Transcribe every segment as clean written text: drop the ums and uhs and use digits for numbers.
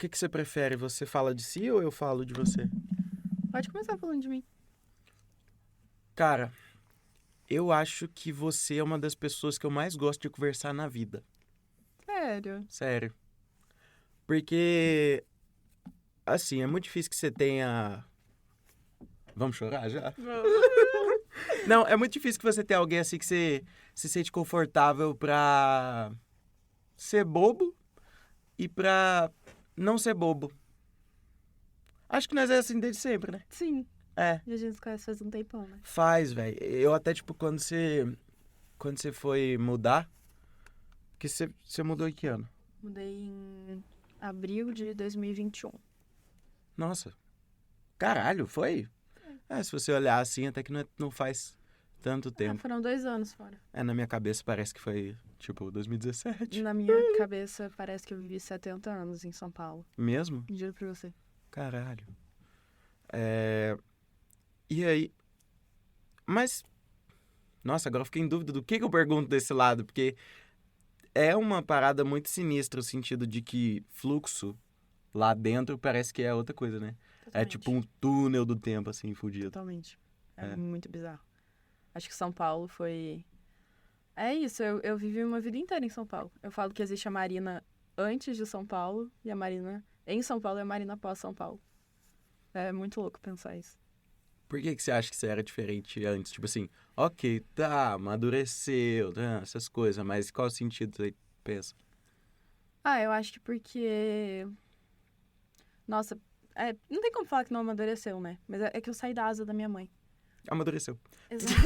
que você prefere? Você fala de si ou eu falo de você? Pode começar falando de mim. Cara, eu acho que você é uma das pessoas que eu mais gosto de conversar na vida. Sério. Sério. Porque, assim, é muito difícil que você tenha... Vamos chorar já? Não, é muito difícil que você tenha alguém assim que você se sente confortável pra ser bobo e pra não ser bobo. Acho que nós é assim desde sempre, né? Sim. É. E a gente se conhece faz um tempão, né? Faz, velho. Eu até, tipo, quando você foi mudar, que você mudou em que ano? Mudei em abril de 2021. Nossa. Caralho, foi? É, se você olhar assim, até que não faz tanto tempo. Foram 2 anos fora. É, na minha cabeça parece que foi, tipo, 2017. Na minha cabeça, parece que eu vivi 70 anos em São Paulo. Mesmo? Juro pra você. Caralho. E aí... Mas... Nossa, agora eu fiquei em dúvida do que eu pergunto desse lado, porque é uma parada muito sinistra o sentido de que fluxo lá dentro parece que é outra coisa, né? É Totalmente. tipo um túnel do tempo, assim, fudido. Totalmente. É É. muito bizarro. Acho que São Paulo foi... É isso, eu vivi uma vida inteira em São Paulo. Eu falo que existe a Marina antes de São Paulo e a Marina em São Paulo e a Marina pós São Paulo. É muito louco pensar isso. Por que você acha que você era diferente antes? Tipo assim, ok, tá, amadureceu, tá, essas coisas, mas qual sentido você pensa? Eu acho que porque... Nossa, não tem como falar que não amadureceu, né? Mas é que eu saí da asa da minha mãe. Amadureceu. Exato.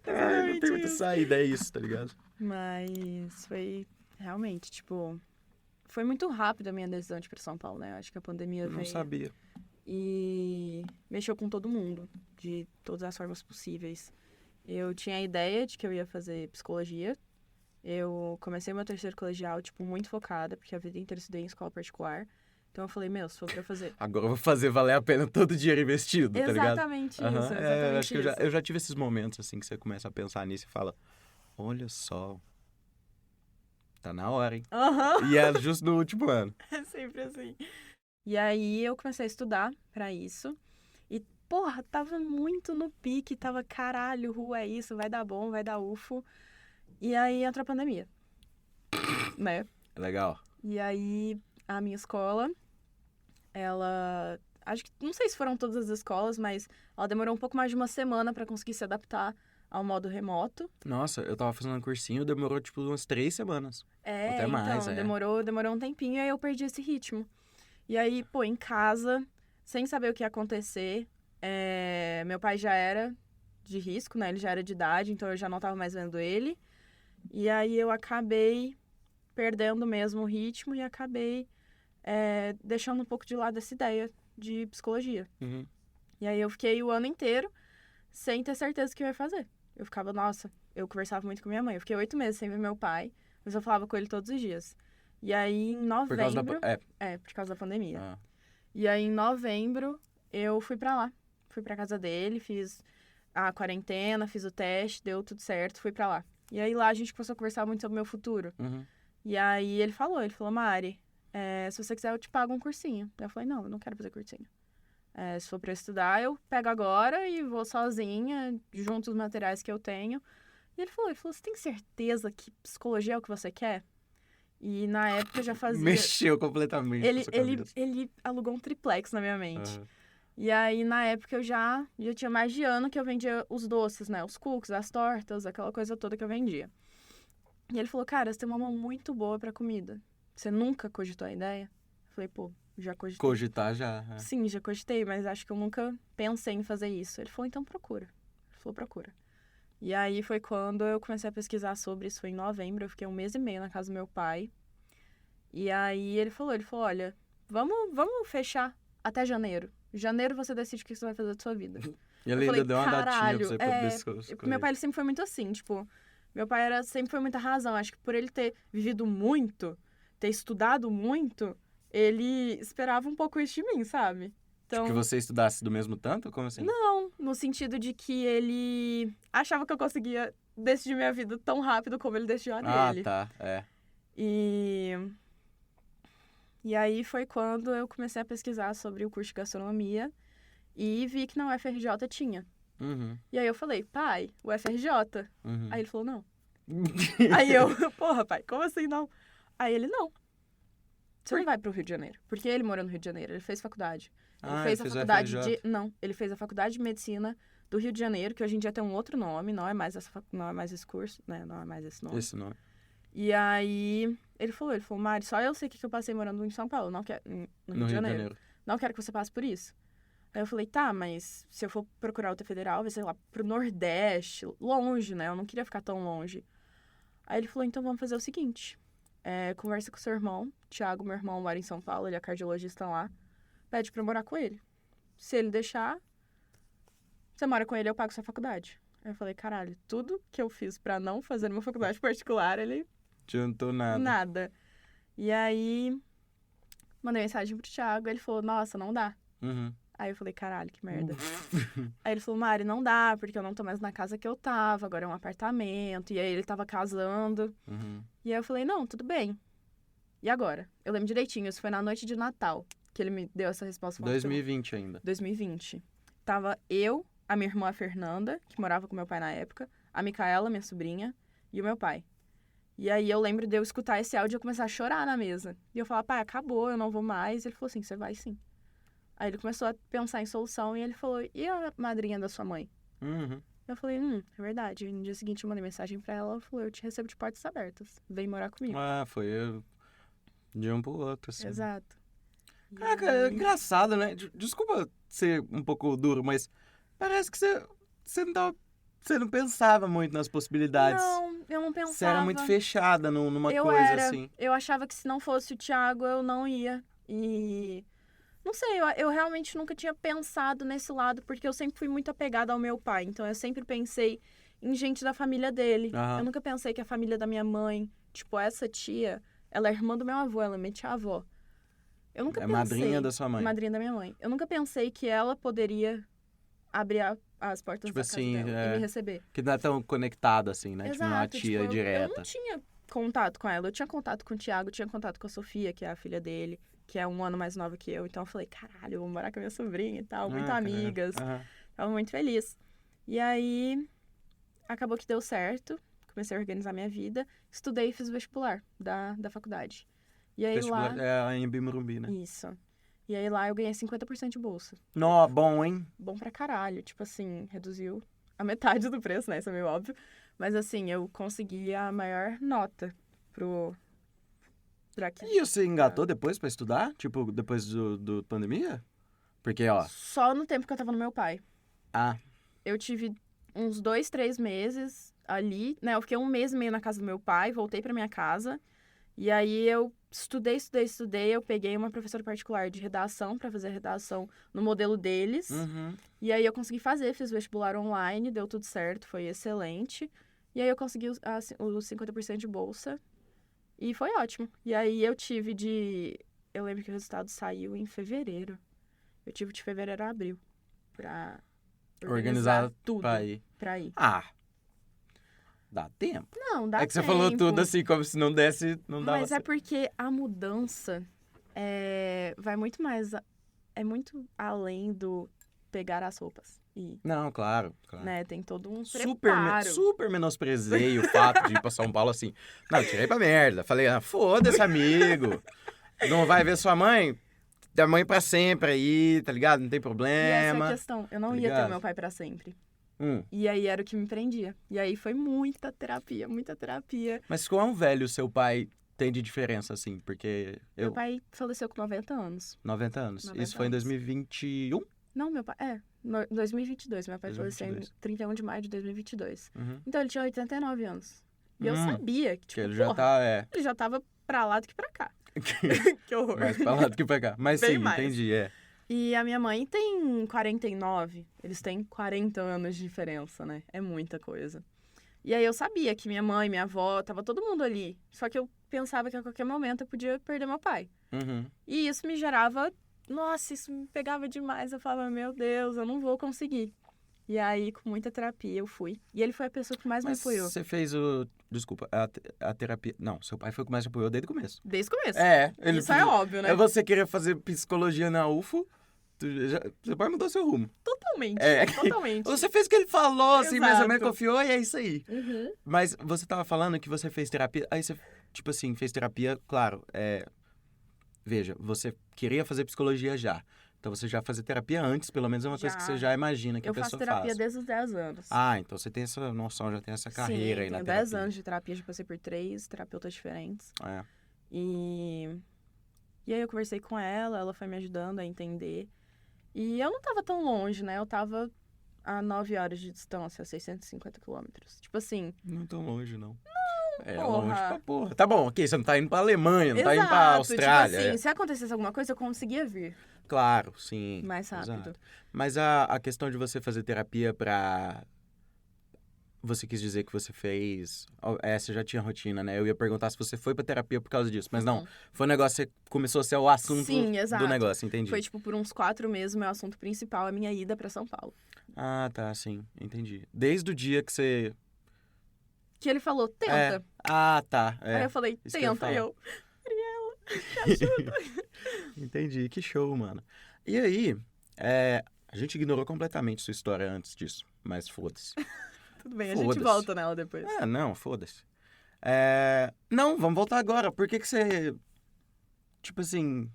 Ai, não tem muita saída, é isso, tá ligado? Mas foi realmente, tipo... Foi muito rápido a minha decisão de ir pra São Paulo, né? Eu acho que a pandemia Eu não veio sabia. e mexeu com todo mundo, de todas as formas possíveis. Eu tinha a ideia de que eu ia fazer psicologia. Eu comecei meu terceiro colegial, tipo, muito focada, porque a vida inteira eu estudei em escola particular. Então eu falei, meu, se for pra eu fazer... Agora eu vou fazer valer a pena todo o dinheiro investido, tá ligado? Exatamente Aham, isso, eu exatamente acho que isso. eu já tive esses momentos, assim, que você começa a pensar nisso e fala, olha só, tá na hora, hein? Aham. E é justo no último ano. É sempre assim. E aí eu comecei a estudar pra isso. E, porra, tava muito no pique, tava caralho, é isso, vai dar bom, vai dar ufo. E aí entrou a pandemia, né? Legal. E aí a minha escola, ela... Acho que, não sei se foram todas as escolas, mas ela demorou um pouco mais de uma semana pra conseguir se adaptar ao modo remoto. Nossa, eu tava fazendo um cursinho, demorou, tipo, umas 3 semanas. Até mais, Então, demorou um tempinho e aí eu perdi esse ritmo. E aí, pô, em casa, sem saber o que ia acontecer, meu pai já era de risco, né? Ele já era de idade, então eu já não tava mais vendo ele. E aí eu acabei perdendo mesmo o ritmo e acabei deixando um pouco de lado essa ideia de psicologia. Uhum. E aí eu fiquei o ano inteiro sem ter certeza do que eu ia fazer. Eu ficava, nossa, eu conversava muito com minha mãe. Eu fiquei 8 meses sem ver meu pai, mas eu falava com ele todos os dias. E aí, em Por causa da... novembro... por causa da pandemia. Ah. E aí, em novembro, eu fui pra lá. Fui pra casa dele, fiz a quarentena, fiz o teste, deu tudo certo, fui pra lá. E aí, lá, a gente começou a conversar muito sobre o meu futuro. Uhum. E aí, ele falou, Mari, se você quiser, eu te pago um cursinho. Eu falei, não, eu não quero fazer cursinho. Se for pra eu estudar, eu pego agora e vou sozinha, junto os materiais que eu tenho. E ele falou, você tem certeza que psicologia é o que você quer? E na época eu já fazia... Mexeu completamente com a sua cabeça. Ele alugou um triplex na minha mente. Aham. E aí, na época, eu já tinha mais de ano que eu vendia os doces, né? Os cookies, as tortas, aquela coisa toda que eu vendia. E ele falou, cara, você tem uma mão muito boa pra comida. Você nunca cogitou a ideia? Eu falei, pô, já cogitei. Cogitar já. É. Sim, já cogitei, mas acho que eu nunca pensei em fazer isso. Ele falou, então procura. Ele falou, procura. E aí foi quando eu comecei a pesquisar sobre isso, foi em novembro. Eu fiquei 1 mês e meio na casa do meu pai. E aí ele falou, olha, vamos fechar até janeiro. Em janeiro você decide o que você vai fazer da sua vida. E ele ainda deu uma datinha pra você poder escolher. Meu pai ele sempre foi muito assim, tipo... Meu pai sempre foi muita razão. Acho que por ele ter vivido muito, ter estudado muito, ele esperava um pouco isso de mim, sabe? Então, Tipo, que você estudasse do mesmo tanto? Como assim? não, no sentido de que ele achava que eu conseguia decidir minha vida tão rápido como ele decidiu a dele. Ah, tá. É. E E aí foi quando eu comecei a pesquisar sobre o curso de gastronomia e vi que na UFRJ tinha. Uhum. E aí eu falei, pai, UFRJ. Uhum. Aí ele falou, não. Aí eu, porra, pai, como assim não? Aí ele, não. Você não vai pro Rio de Janeiro. Porque ele morou no Rio de Janeiro, ele fez faculdade. Ele fez a faculdade de... Não, ele fez a faculdade de medicina do Rio de Janeiro, que hoje em dia tem um outro nome, não é mais esse curso, né? Não é mais esse nome. Esse nome. E aí ele falou, Mari, só eu sei que eu passei morando em São Paulo, não quero, no Rio de Janeiro. Não quero que você passe por isso. Aí eu falei, tá, mas se eu for procurar outra federal, vai ser lá pro Nordeste, longe, né? Eu não queria ficar tão longe. Aí ele falou, então vamos fazer o seguinte, conversa com o seu irmão, Thiago, meu irmão, mora em São Paulo, ele é cardiologista lá, pede pra eu morar com ele. Se ele deixar, você mora com ele, eu pago sua faculdade. Aí eu falei, caralho, tudo que eu fiz pra não fazer uma faculdade particular, ele... Adiantou nada. Nada. E aí, mandei mensagem pro Thiago, ele falou, nossa, não dá. Uhum. Aí eu falei, caralho, que merda. Aí ele falou, Mari, não dá, porque eu não tô mais na casa que eu tava, agora é um apartamento. E aí ele tava casando. Uhum. E aí eu falei, não, tudo bem. E agora? Eu lembro direitinho, isso foi na noite de Natal que ele me deu essa resposta. 2020 ainda. 2020. Tava eu, a minha irmã Fernanda, que morava com meu pai na época, a Micaela, minha sobrinha, e o meu pai. E aí eu lembro de eu escutar esse áudio e eu começar a chorar na mesa. E eu falar, pai, acabou, eu não vou mais. Ele falou assim, você vai sim. Aí ele começou a pensar em solução e ele falou, e a madrinha da sua mãe? Uhum. Eu falei, é verdade. E no dia seguinte eu mandei mensagem pra ela, ela falou, eu te recebo de portas abertas. Vem morar comigo. Ah, foi de um pro outro, assim. Exato. Caraca, é engraçado, né? Desculpa ser um pouco duro, mas parece que você não pensava muito nas possibilidades. Não, eu não pensava. Você era muito fechada numa coisa assim. Eu achava que se não fosse o Thiago, eu não ia. E... Não sei, eu realmente nunca tinha pensado nesse lado, porque eu sempre fui muito apegada ao meu pai. Então, eu sempre pensei em gente da família dele. Aham. Eu nunca pensei que a família da minha mãe, tipo, essa tia, ela é irmã do meu avô, ela é minha tia-avó. Eu nunca pensei... Madrinha da sua mãe. Madrinha da minha mãe. Eu nunca pensei que ela poderia abrir as portas Tipo da casa assim, dela e me receber. Que não é tão conectado assim, né? Exato, Tipo, uma tia tipo, direta. eu não tinha contato com ela. Eu tinha contato com o Thiago, tinha contato com a Sofia, que é a filha dele, que é 1 ano mais nova que eu. Então eu falei, caralho, eu vou morar com a minha sobrinha e tal, muito amigas. Tava muito feliz. E aí, acabou que deu certo. Comecei a organizar minha vida. Estudei e fiz o vestibular da faculdade. E aí Vestibular, lá... É em Bimurumbi, né? Isso. E aí lá eu ganhei 50% de bolsa. Nó, bom, hein? Bom pra caralho. Tipo assim, reduziu a metade do preço, né? Isso é meio óbvio. Mas assim, eu consegui a maior nota pra aqui. E você engatou depois pra estudar? Tipo, depois do pandemia? Porque, ó... Só no tempo que eu tava no meu pai. Ah, Eu tive uns 2, 3 meses ali, né? Eu fiquei 1 mês e meio na casa do meu pai, voltei pra minha casa. E aí eu estudei. Eu peguei uma professora particular de redação pra fazer a redação no modelo deles. uhum. E aí eu consegui fazer, fiz o vestibular online, deu tudo certo, foi excelente. E aí eu consegui os 50% de bolsa e foi ótimo. E aí eu tive eu lembro que o resultado saiu em fevereiro. Eu tive de fevereiro a abril pra organizar tudo pra ir. Ah, dá tempo. Não, dá É que você tempo. falou tudo assim, como se não desse, não dava Mas é certo. porque a mudança vai muito mais... É muito além do pegar as roupas e... Não, claro. Né, tem todo um Super preparo. menosprezei o fato de ir pra São Paulo assim. Não, tirei pra merda. Falei, foda-se, amigo. Não vai ver sua mãe? Da mãe pra sempre aí, tá ligado? Não tem E essa é a problema. questão. Eu não tá ia ter ligado? o meu pai pra sempre. Hum. E aí era o que me prendia. E aí foi muita terapia, muita terapia. Mas quão velho seu pai tem de diferença, assim? Porque Meu pai faleceu com 90 anos. 90 anos. 90 Isso foi em anos. 2021? Não, meu pai... 2022. Meu pai faleceu em 2022. 31 de maio de 2022. Uhum. Então ele tinha 89 anos. E eu Hum. sabia que, tipo, Que ele já porra, tá, ele já tava pra lá do que pra cá. Que horror. mais pra lá do que pra cá. Mas Bem sim, mais. entendi, E a minha mãe tem 49. Eles têm 40 anos de diferença, né? É muita coisa. E aí eu sabia que minha mãe, minha avó, tava todo mundo ali. Só que eu pensava que a qualquer momento eu podia perder meu pai. Uhum. E isso me gerava... Nossa, isso me pegava demais. Eu falava, meu Deus, eu não vou conseguir. E aí, com muita terapia, eu fui. E ele foi a pessoa que mais me Mas apoiou. você fez o... Desculpa, a terapia... Não, seu pai foi o que mais te apoiou desde o começo. Desde o começo. Ele Isso é óbvio, né? É você querer fazer psicologia na UFO, seu pai mudou seu rumo. Totalmente. É. Totalmente. Você fez o que ele falou, assim, mais ou menos Exato. confiou, e é isso aí. Uhum. Mas você tava falando que você fez terapia... Aí você, tipo assim, fez terapia, claro, Veja, você queria fazer psicologia já. Então você já fazia terapia antes, pelo menos é uma coisa que Já. você já imagina que a Eu faço pessoa terapia faz. desde os 10 anos. Ah, então você tem essa noção, já tem essa carreira aí Sim, na tenho terapia. 10 anos de terapia, já passei por 3 terapeutas diferentes. É. E aí eu conversei com ela foi me ajudando a entender. E eu não tava tão longe, né? Eu tava a 9 horas de distância, 650 quilômetros. Tipo assim... Não tão longe, não. É porra. longe pra porra. Tá bom, ok, você não tá indo pra Alemanha, não tá indo pra Exato, Austrália. tipo assim, se acontecesse alguma coisa, eu conseguia vir Claro, sim. mais rápido. Exato. Mas a questão de você fazer terapia pra... Você quis dizer que você fez... Você já tinha rotina, né? Eu ia perguntar se você foi pra terapia por causa disso. Mas não, Uhum. foi um negócio que começou a ser o assunto Sim, exato. do negócio, entendi. Foi, tipo, por uns 4 meses, o meu assunto principal, a minha ida pra São Paulo. Ah, tá, sim, entendi. Desde o dia que você... Que ele falou, tenta. Ah, tá. Aí eu falei, isso que eu ia tenta. falar. E eu, Ariela, me ajuda. Entendi, que show, mano. E aí, a gente ignorou completamente sua história antes disso, mas foda-se. Tudo bem, a gente Foda-se. volta nela depois. Não, foda-se. Não, vamos voltar agora. Por que você, tipo assim,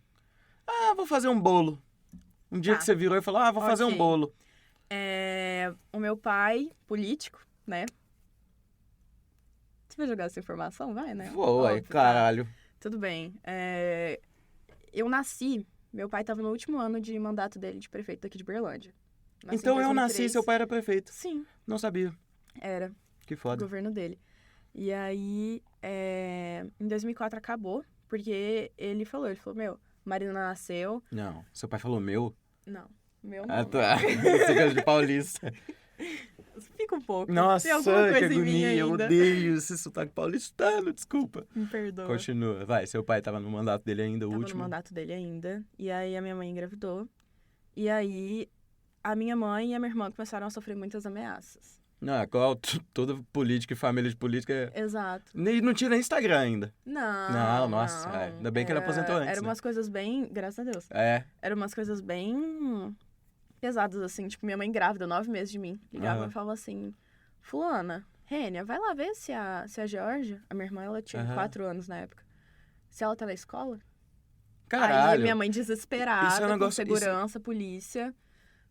vou fazer um bolo. Um dia Tá. que você virou e falou, vou fazer um Ok. bolo. O meu pai, político, né? Você vai jogar essa informação? Vai, né? Vou, Óbvio, tá. caralho. Tudo bem. Eu nasci, meu pai tava no último ano de mandato dele de prefeito daqui de Berlândia. Nasci em Então eu nasci, 2003. seu pai era prefeito. Sim, Não sabia. era. Que O foda. governo dele. E aí, em 2004 acabou, porque ele falou, meu, Marina nasceu... Não, seu pai falou meu? Não, meu não. Ah, tá. Você gosta de paulista. Fica um pouco. Nossa, Tem alguma que coisa em mim agonia. Eu ainda. odeio esse sotaque paulistano, desculpa. Me perdoa. Continua. Vai, seu pai tava no mandato dele ainda, o Tava último. no mandato dele ainda. E aí a minha mãe engravidou. E aí a minha mãe e a minha irmã começaram a sofrer muitas ameaças. Não, toda política e família de política... Exato. Não tinha nem Instagram ainda. Não, Nossa, ainda bem que ele aposentou antes, Eram né? umas coisas bem... Graças a Deus. Eram umas coisas bem pesadas, assim. Tipo, minha mãe grávida, 9 meses de mim. Ligava e falava assim... Fulana, Rênia, vai lá ver se a Georgia... A minha irmã, ela tinha 4 anos na época. Se ela tá na escola. Caralho. Aí minha mãe desesperada, Isso é um negócio- com segurança, polícia,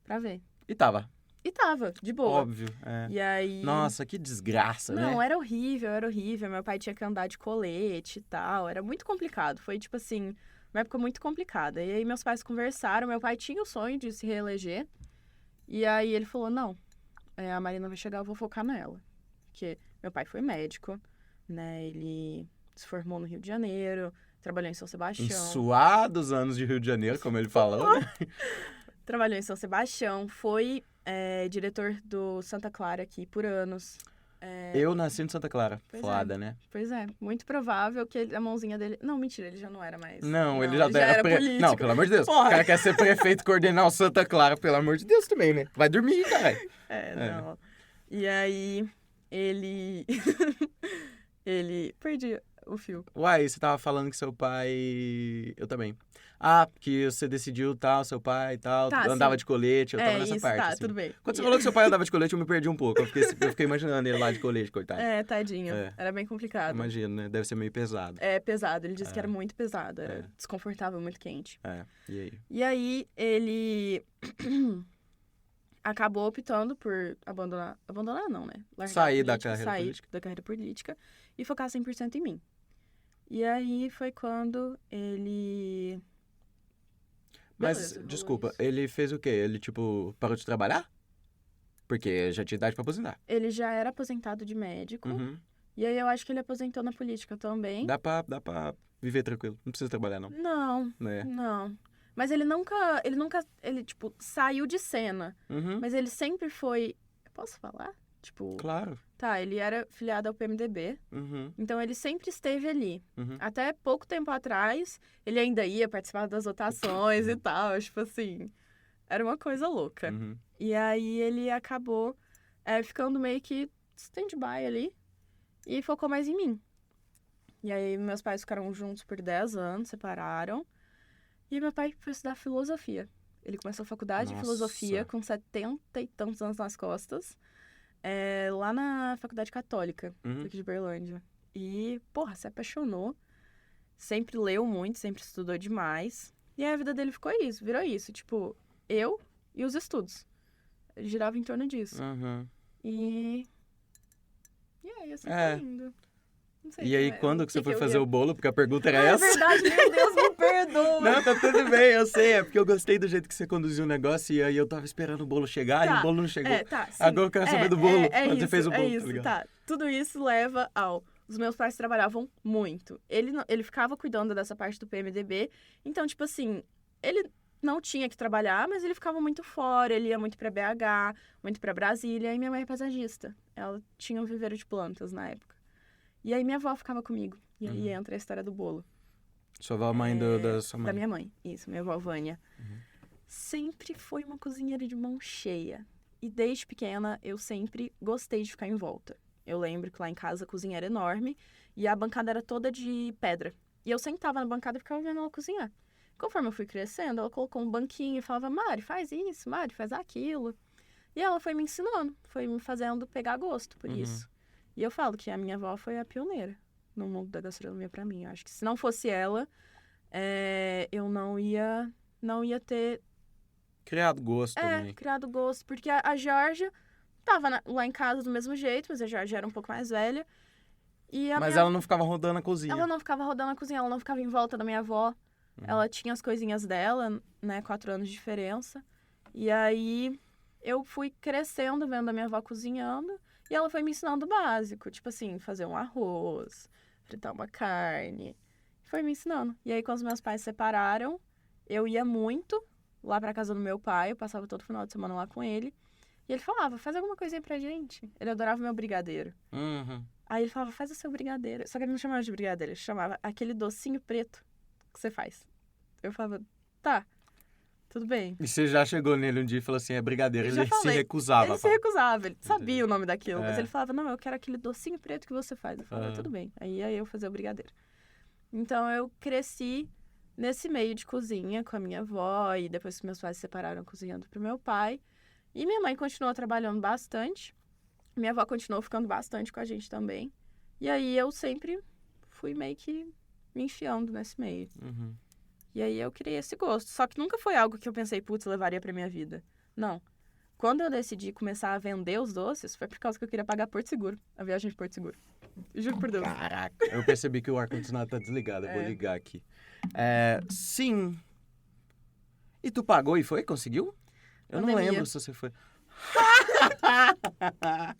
pra ver. E tava. E tava, de boa. Óbvio, E aí... Nossa, que desgraça, né? Não, era horrível, era horrível. Meu pai tinha que andar de colete e tal. Era muito complicado. Foi, tipo assim, uma época muito complicada. E aí meus pais conversaram. Meu pai tinha o sonho de se reeleger. E aí ele falou, não, a Marina vai chegar, eu vou focar nela. Porque meu pai foi médico, né? Ele se formou no Rio de Janeiro, trabalhou em São Em Sebastião. suados anos de Rio de Janeiro, como ele falou, né? Trabalhou em São Sebastião, foi diretor do Santa Clara aqui por anos. Eu nasci em Santa Clara. Pois Foda, né? Pois é, muito provável que a mãozinha dele... Não, mentira, ele já não era mais. Não, ele já era político. Não, pelo amor de Deus. Porra. O cara quer ser prefeito, coordenar o Santa Clara, pelo amor de Deus também, né? Vai dormir, cara. Não. E aí, ele... Perdi o fio. Uai, você tava falando que seu pai... Eu também. Que você decidiu tal, seu pai e tal, Tá, andava sim. de colete, eu tava nessa isso, parte. tá, assim. tudo bem. Quando você falou que seu pai andava de colete, eu me perdi um pouco. Eu fiquei imaginando ele lá de colete, coitado. Tadinho. Era bem complicado. Imagino, né? Deve ser meio pesado. É pesado, ele disse que era muito pesado, era desconfortável, muito quente. E aí? E aí, ele acabou optando por abandonar não, né? Largar Sair a da política, carreira política. da carreira política e focar 100% em mim. E aí foi quando ele... Mas, Beleza, rolou desculpa, isso. ele fez o quê? Ele, tipo, parou de trabalhar? Porque já tinha idade pra aposentar. Ele já era aposentado de médico. Uhum. E aí eu acho que ele aposentou na política também. Dá pra viver tranquilo. Não precisa trabalhar, não. Não, Né? não. Mas ele nunca, tipo, saiu de cena. Uhum. Mas ele sempre foi... Posso falar? Tipo, Claro. tá, ele era filiado ao PMDB. Uhum. Então ele sempre esteve ali. Uhum. Até pouco tempo atrás, ele ainda ia participar das votações e tal. Tipo assim, Era uma coisa louca. Uhum. E aí ele acabou ficando meio que stand-by ali e focou mais em mim. E aí meus pais ficaram juntos por 10 anos, separaram. E meu pai foi estudar filosofia. Ele começou a faculdade de Nossa. filosofia com 70 e tantos anos nas costas, lá na Faculdade Católica, Uhum. aqui de Berlândia. E, porra, se apaixonou. Sempre leu muito, sempre estudou demais. E aí a vida dele virou isso. Tipo, eu e os estudos. Ele girava em torno disso. Uhum. E aí, assim, É. foi indo. Não sei E aí, como quando que você foi eu fazer ia- o bolo? Porque a pergunta era É essa. verdade, meu Deus, me perdoa. Não, tá tudo bem, eu sei. É porque eu gostei do jeito que você conduziu o negócio e aí eu tava esperando o bolo chegar e Tá. o bolo não chegou. Sim. Agora eu quero saber do bolo. Quando Isso, você fez o bolo, isso, tá ligado? tá. Tudo isso leva ao... Os meus pais trabalhavam muito. Ele ficava cuidando dessa parte do PMDB. Então, tipo assim, ele não tinha que trabalhar, mas ele ficava muito fora. Ele ia muito pra BH, muito pra Brasília. E minha mãe é paisagista. Ela tinha um viveiro de plantas na época. E aí minha avó ficava comigo. E aí entra a história do bolo. Sua avó, mãe da sua mãe. Da minha mãe, isso, minha avó Vânia. Sempre foi uma cozinheira de mão cheia. E desde pequena eu sempre gostei de ficar em volta. Eu lembro que lá em casa a cozinha era enorme e a bancada era toda de pedra. E eu sentava na bancada e ficava vendo ela cozinhar. Conforme eu fui crescendo, ela colocou um banquinho e falava: Mari, faz isso, Mari, faz aquilo. E ela foi me ensinando, foi me fazendo pegar gosto por isso. E eu falo que a minha avó foi a pioneira no mundo da gastronomia pra mim. Eu acho que se não fosse ela, eu não ia ter Criado gosto também. criado gosto. Porque a Georgia tava lá em casa do mesmo jeito, mas a Georgia era um pouco mais velha. E Mas ela não ficava rodando a cozinha. ela não ficava rodando a cozinha, ela não ficava em volta da minha avó. Ela tinha as coisinhas dela, né? 4 anos de diferença. E aí eu fui crescendo vendo a minha avó cozinhando. E ela foi me ensinando o básico. Tipo assim, fazer um arroz, fritar uma carne. Foi me ensinando. E aí, quando os meus pais se separaram, eu ia muito lá pra casa do meu pai. Eu passava todo final de semana lá com ele. E ele falava: faz alguma coisinha pra gente. Ele adorava meu brigadeiro. Uhum. Aí ele falava: faz o seu brigadeiro. Só que ele não chamava de brigadeiro, ele chamava aquele docinho preto que você faz. Eu falava: tá, tudo bem. E você já chegou nele um dia e falou assim, é brigadeiro. Já Ele falei. se recusava. Ele se recusava, ele sabia o nome daquilo. Mas É. ele falava: não, eu quero aquele docinho preto que você faz. Eu falava: tudo bem. Aí ia eu fazer o brigadeiro. Então eu cresci nesse meio de cozinha com a minha avó. E depois que meus pais se separaram, cozinhando pro meu pai. E minha mãe continuou trabalhando bastante. Minha avó continuou ficando bastante com a gente também. E aí eu sempre fui meio que me enfiando nesse meio. Uhum. E aí eu criei esse gosto. Só que nunca foi algo que eu pensei, putz, levaria pra minha vida. Não. Quando eu decidi começar a vender os doces, foi por causa que eu queria pagar Porto Seguro. A viagem de Porto Seguro. Juro por Deus. Caraca, eu percebi que o ar-condicionado tá desligado. Eu vou ligar aqui. Sim. E tu pagou e foi? Conseguiu? Eu não Pandemia. lembro se você foi.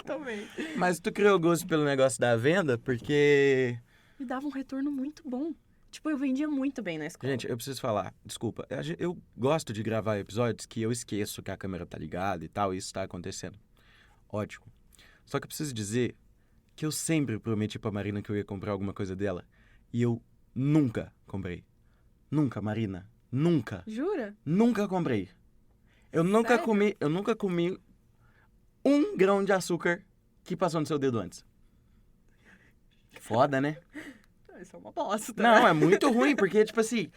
Também. Mas tu criou gosto pelo negócio da venda, porque... Me dava um retorno muito bom. Tipo, eu vendia muito bem na escola. Gente, eu preciso falar. Desculpa. Eu gosto de gravar episódios que eu esqueço que a câmera tá ligada e tal, e isso tá acontecendo. Ótimo. Só que eu preciso dizer que eu sempre prometi pra Marina que eu ia comprar alguma coisa dela. E eu nunca comprei. Nunca, Marina. Nunca. Jura? Nunca comprei. Eu nunca comi 1 grão de açúcar que passou no seu dedo antes. Foda, né? Isso é uma bosta. Não, é muito ruim, porque, tipo assim,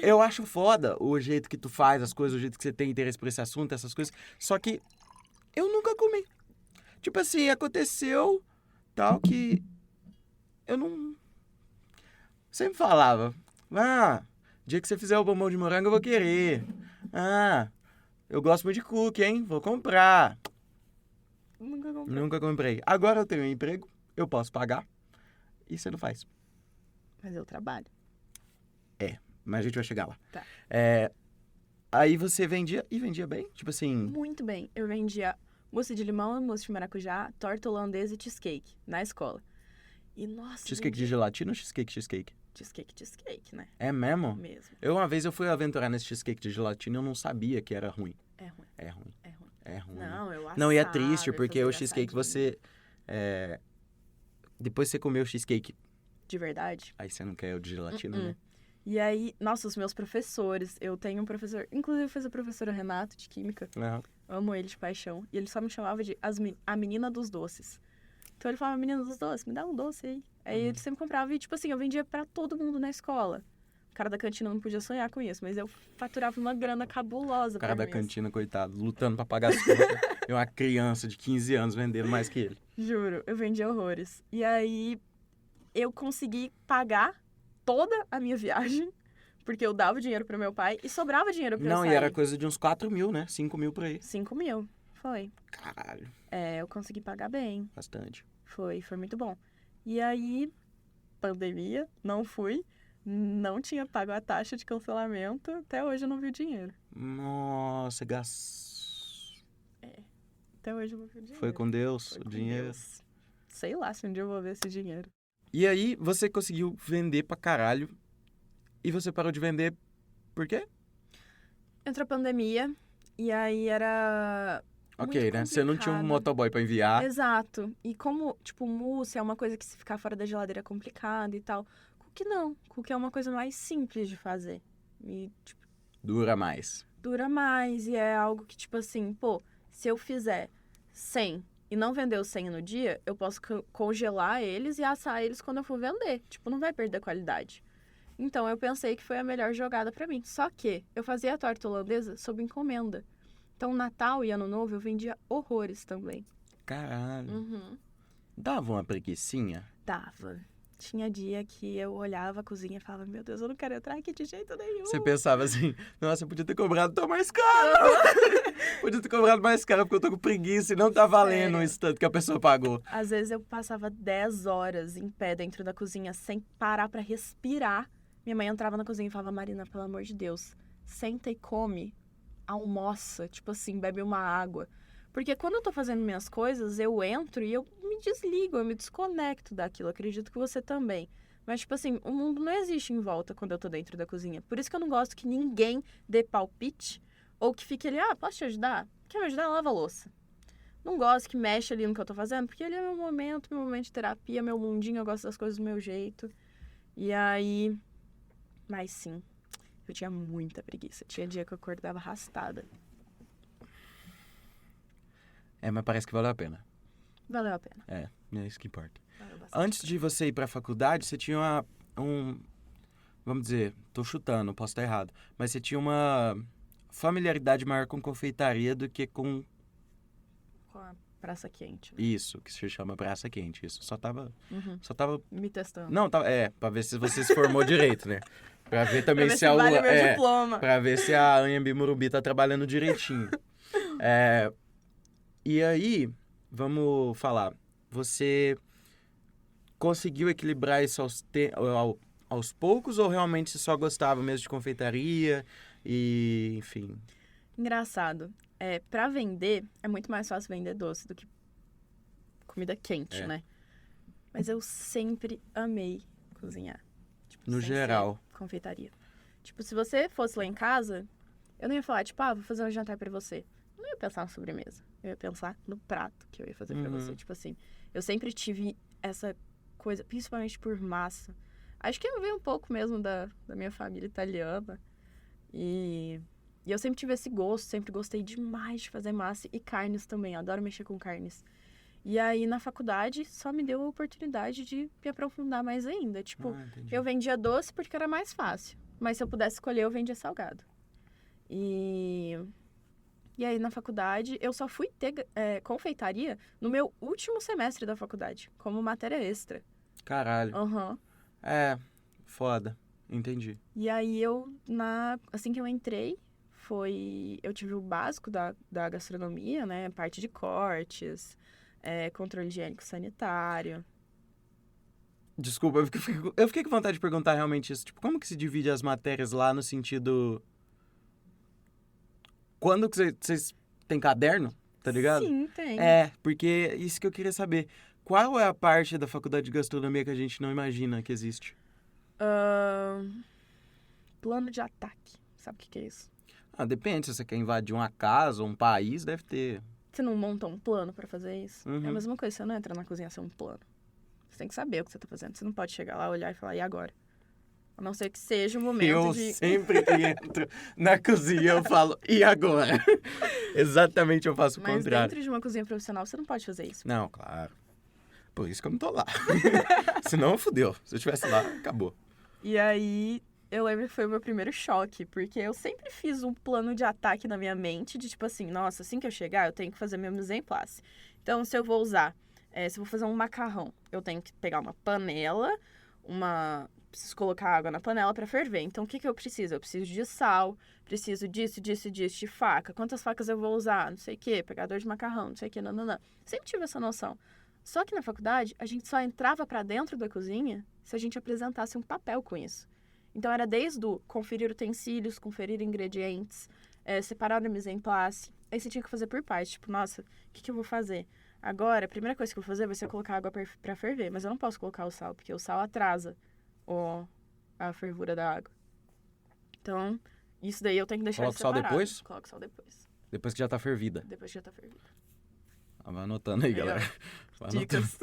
eu acho foda o jeito que tu faz as coisas, o jeito que você tem interesse por esse assunto, essas coisas. Só que eu nunca comi. Tipo assim, aconteceu tal que eu não... Sempre falava, dia que você fizer o bombom de morango eu vou querer. Eu gosto muito de cookie, hein? Vou comprar. Nunca comprei. Nunca comprei. Agora eu tenho um emprego, eu posso pagar, e você não faz. Mas eu trabalho. Mas a gente vai chegar lá. Tá. Aí você vendia, e vendia bem? Tipo assim... Muito bem. Eu vendia mousse de limão, mousse de maracujá, torta holandesa e cheesecake na escola. E, nossa... Cheesecake de gelatina ou cheesecake? Cheesecake, né? É mesmo? Mesmo. Uma vez eu fui aventurar nesse cheesecake de gelatina e eu não sabia que era ruim. É ruim. É ruim. É ruim. É ruim. Não, eu assava. Não, e é triste, eu porque fazia o cheesecake assadinho. Depois você comeu o cheesecake, De verdade? aí você não quer o de gelatina, né? E aí, nossa, os meus professores, eu tenho um professor, inclusive fez a professora Renato, de Química. Amo ele de paixão. E ele só me chamava de a menina dos doces. Então ele falava, menina dos doces, me dá um doce aí. Aí ele sempre comprava e, tipo assim, eu vendia pra todo mundo na escola. O cara da cantina não podia sonhar com isso, mas eu faturava uma grana cabulosa. O cara da cantina, coitado, lutando pra pagar as contas. E uma criança de 15 anos vendendo mais que ele. Juro, eu vendia horrores. E aí eu consegui pagar toda a minha viagem, porque eu dava dinheiro pro meu pai e sobrava dinheiro pra eu sair. Não, e era coisa de uns 4 mil, né? 5 mil por aí. 5 mil, foi. Caralho. É, eu consegui pagar bem. Bastante. Foi muito bom. E aí, pandemia, não fui, não tinha pago a taxa de cancelamento, até hoje eu não vi o dinheiro. Nossa, Até hoje eu não vi o dinheiro. Foi com Deus Foi o com dinheiro. Deus. Sei lá se um dia eu vou ver esse dinheiro. E aí, você conseguiu vender pra caralho. E você parou de vender por quê? Entrou a pandemia, e aí era Ok, muito né? Você não tinha um complicado. motoboy pra enviar. Exato. E como, tipo, mousse é uma coisa que se ficar fora da geladeira é complicado e tal. Cookie não. Cookie é uma coisa mais simples de fazer. E, tipo, Dura mais. dura mais e é algo que, tipo assim, pô, se eu fizer 100 e não vender os 100 no dia, eu posso congelar eles e assar eles quando eu for vender. Tipo, não vai perder qualidade. Então, eu pensei que foi a melhor jogada pra mim. Só que eu fazia a torta holandesa sob encomenda. Então, Natal e Ano Novo eu vendia horrores também. Caralho. Dava uma preguicinha? Dava. Tinha dia que eu olhava a cozinha e falava, meu Deus, eu não quero entrar aqui de jeito nenhum. Você pensava assim, nossa, eu podia ter cobrado tão mais caro. Podia ter cobrado mais caro porque eu tô com preguiça e não tá valendo Sério. isso tanto que a pessoa pagou. Às vezes eu passava 10 horas em pé dentro da cozinha sem parar pra respirar. Minha mãe entrava na cozinha e falava, Marina, pelo amor de Deus, senta e come, almoça, tipo assim, bebe uma água. Porque quando eu tô fazendo minhas coisas, eu entro e eu me desligo, eu me desconecto daquilo. Acredito que você também. Mas, tipo assim, o mundo não existe em volta quando eu tô dentro da cozinha. Por isso que eu não gosto que ninguém dê palpite ou que fique ali, posso te ajudar? Quer me ajudar? Lava a louça. Não gosto que mexa ali no que eu tô fazendo, porque ali é meu momento de terapia, meu mundinho, eu gosto das coisas do meu jeito. E aí... Mas sim, eu tinha muita preguiça. Tinha dia que eu acordava arrastada. Mas parece que valeu a pena. Valeu a pena. É isso que importa. Valeu bastante. Antes de você ir pra faculdade, você tinha vamos dizer, tô chutando, posso estar errado, mas você tinha uma familiaridade maior com confeitaria do que com Com a praça quente. Né? isso, que se chama praça quente. Isso, só tava... Me testando. Não, pra ver se você se formou direito, né? Pra ver também Pra ver se a vale meu diploma. Pra ver se a Anhembi Morumbi tá trabalhando direitinho. E aí, vamos falar, você conseguiu equilibrar isso aos poucos ou realmente você só gostava mesmo de confeitaria e, enfim? Engraçado. Pra vender, é muito mais fácil vender doce do que comida quente, né? Mas eu sempre amei cozinhar. Tipo, No sem geral. ser confeitaria. Tipo, se você fosse lá em casa, eu não ia falar, tipo, vou fazer um jantar pra você. Eu não ia pensar na sobremesa. Eu ia pensar no prato que eu ia fazer pra você. Tipo assim, eu sempre tive essa coisa, principalmente por massa. Acho que eu veio um pouco mesmo da minha família italiana. E eu sempre tive esse gosto, sempre gostei demais de fazer massa e carnes também. Adoro mexer com carnes. E aí, na faculdade, só me deu a oportunidade de me aprofundar mais ainda. Tipo, eu vendia doce porque era mais fácil. Mas se eu pudesse escolher, eu vendia salgado. E aí, na faculdade, eu só fui ter confeitaria no meu último semestre da faculdade, como matéria extra. Caralho. Foda. Entendi. E aí, assim que eu entrei, eu tive o básico da gastronomia, né? Parte de cortes, controle higiênico sanitário. Desculpa, eu fiquei com vontade de perguntar realmente isso. Tipo, como que se divide as matérias lá no sentido... Quando que vocês têm caderno, tá ligado? Sim, tem. Porque isso que eu queria saber. Qual é a parte da faculdade de gastronomia que a gente não imagina que existe? Plano de ataque. Sabe o que é isso? Depende. Se você quer invadir uma casa ou um país, deve ter. Você não monta um plano pra fazer isso? Uhum. É a mesma coisa, você não entra na cozinha sem um plano. Você tem que saber o que você tá fazendo. Você não pode chegar lá, olhar e falar, e agora? A não ser que seja o momento Eu de... sempre que entro na cozinha, eu falo, e agora? Exatamente, eu faço o Mas contrário. dentro de uma cozinha profissional, você não pode fazer isso. Não, claro. Por isso que eu não tô lá. Senão, fudeu. Se eu estivesse lá, acabou. E aí, eu lembro que foi o meu primeiro choque, porque eu sempre fiz um plano de ataque na minha mente, de tipo assim, nossa, assim que eu chegar, eu tenho que fazer meu mise en place. Então, se eu vou usar, se eu vou fazer um macarrão, eu tenho que pegar uma panela, preciso colocar água na panela para ferver. Então, o que que eu preciso? Eu preciso de sal, preciso disso, de faca. Quantas facas eu vou usar? Não sei o quê, pegador de macarrão, não sei o quê, nananã. Sempre tive essa noção. Só que na faculdade, a gente só entrava para dentro da cozinha se a gente apresentasse um papel com isso. Então, era desde o conferir utensílios, conferir ingredientes, separar a mise en place. Aí você tinha que fazer por parte. Tipo, nossa, o que eu vou fazer? Agora, a primeira coisa que eu vou fazer vai ser colocar água para ferver. Mas eu não posso colocar o sal, porque o sal atrasa a fervura da água. Então, isso daí eu tenho que deixar Coloca o sal separado. depois? Coloca o sal depois. Depois que já tá fervida. Depois que já tá fervido. Vai anotando aí, Aí, ó. galera. Vai anotando. Dicas.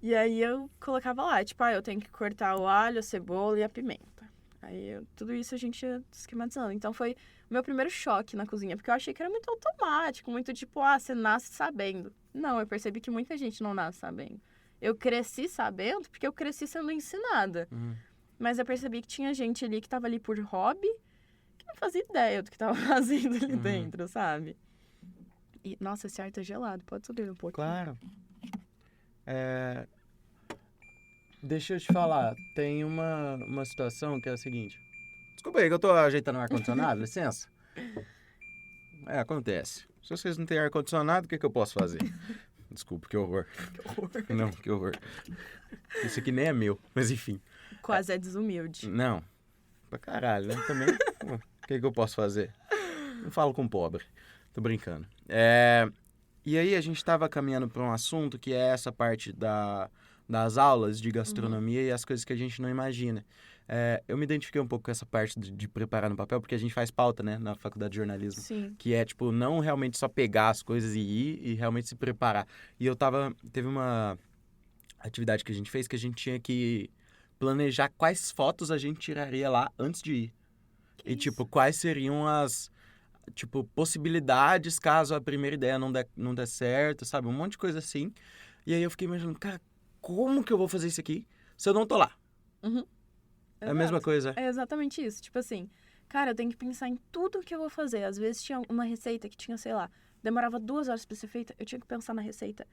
E aí eu colocava lá, tipo, eu tenho que cortar o alho, a cebola e a pimenta. Aí tudo isso a gente ia esquematizando. Então foi o meu primeiro choque na cozinha, porque eu achei que era muito automático, muito tipo, você nasce sabendo. Não, eu percebi que muita gente não nasce sabendo. Eu cresci sabendo porque eu cresci sendo ensinada. Mas eu percebi que tinha gente ali que tava ali por hobby, que não fazia ideia do que tava fazendo ali dentro, sabe? E, nossa, esse ar tá gelado, pode subir um pouquinho. Claro. Deixa eu te falar, tem uma situação que é a seguinte. Desculpa aí que eu tô ajeitando o ar-condicionado, licença. Acontece. Se vocês não têm ar-condicionado, o que eu posso fazer? Desculpa, que horror. Que horror. Não, que horror. Isso aqui nem é meu, mas enfim. Quase é desumilde. Não, pra caralho, né? Também, o que eu posso fazer? Não falo com pobre, tô brincando. E aí a gente tava caminhando pra um assunto que é essa parte das aulas de gastronomia e as coisas que a gente não imagina. Eu me identifiquei um pouco com essa parte de preparar no papel, porque a gente faz pauta, né, na faculdade de jornalismo. Sim. Que é, tipo, não realmente só pegar as coisas e ir e realmente se preparar. E teve uma atividade que a gente fez que a gente tinha que planejar quais fotos a gente tiraria lá antes de ir. E, tipo, quais seriam as, tipo, possibilidades caso a primeira ideia não der certo, sabe? Um monte de coisa assim. E aí eu fiquei imaginando, cara, como que eu vou fazer isso aqui se eu não tô lá? É a mesma coisa. É exatamente isso. Tipo assim, cara, eu tenho que pensar em tudo que eu vou fazer. Às vezes tinha uma receita que tinha, sei lá, demorava 2 horas pra ser feita, eu tinha que pensar na receita.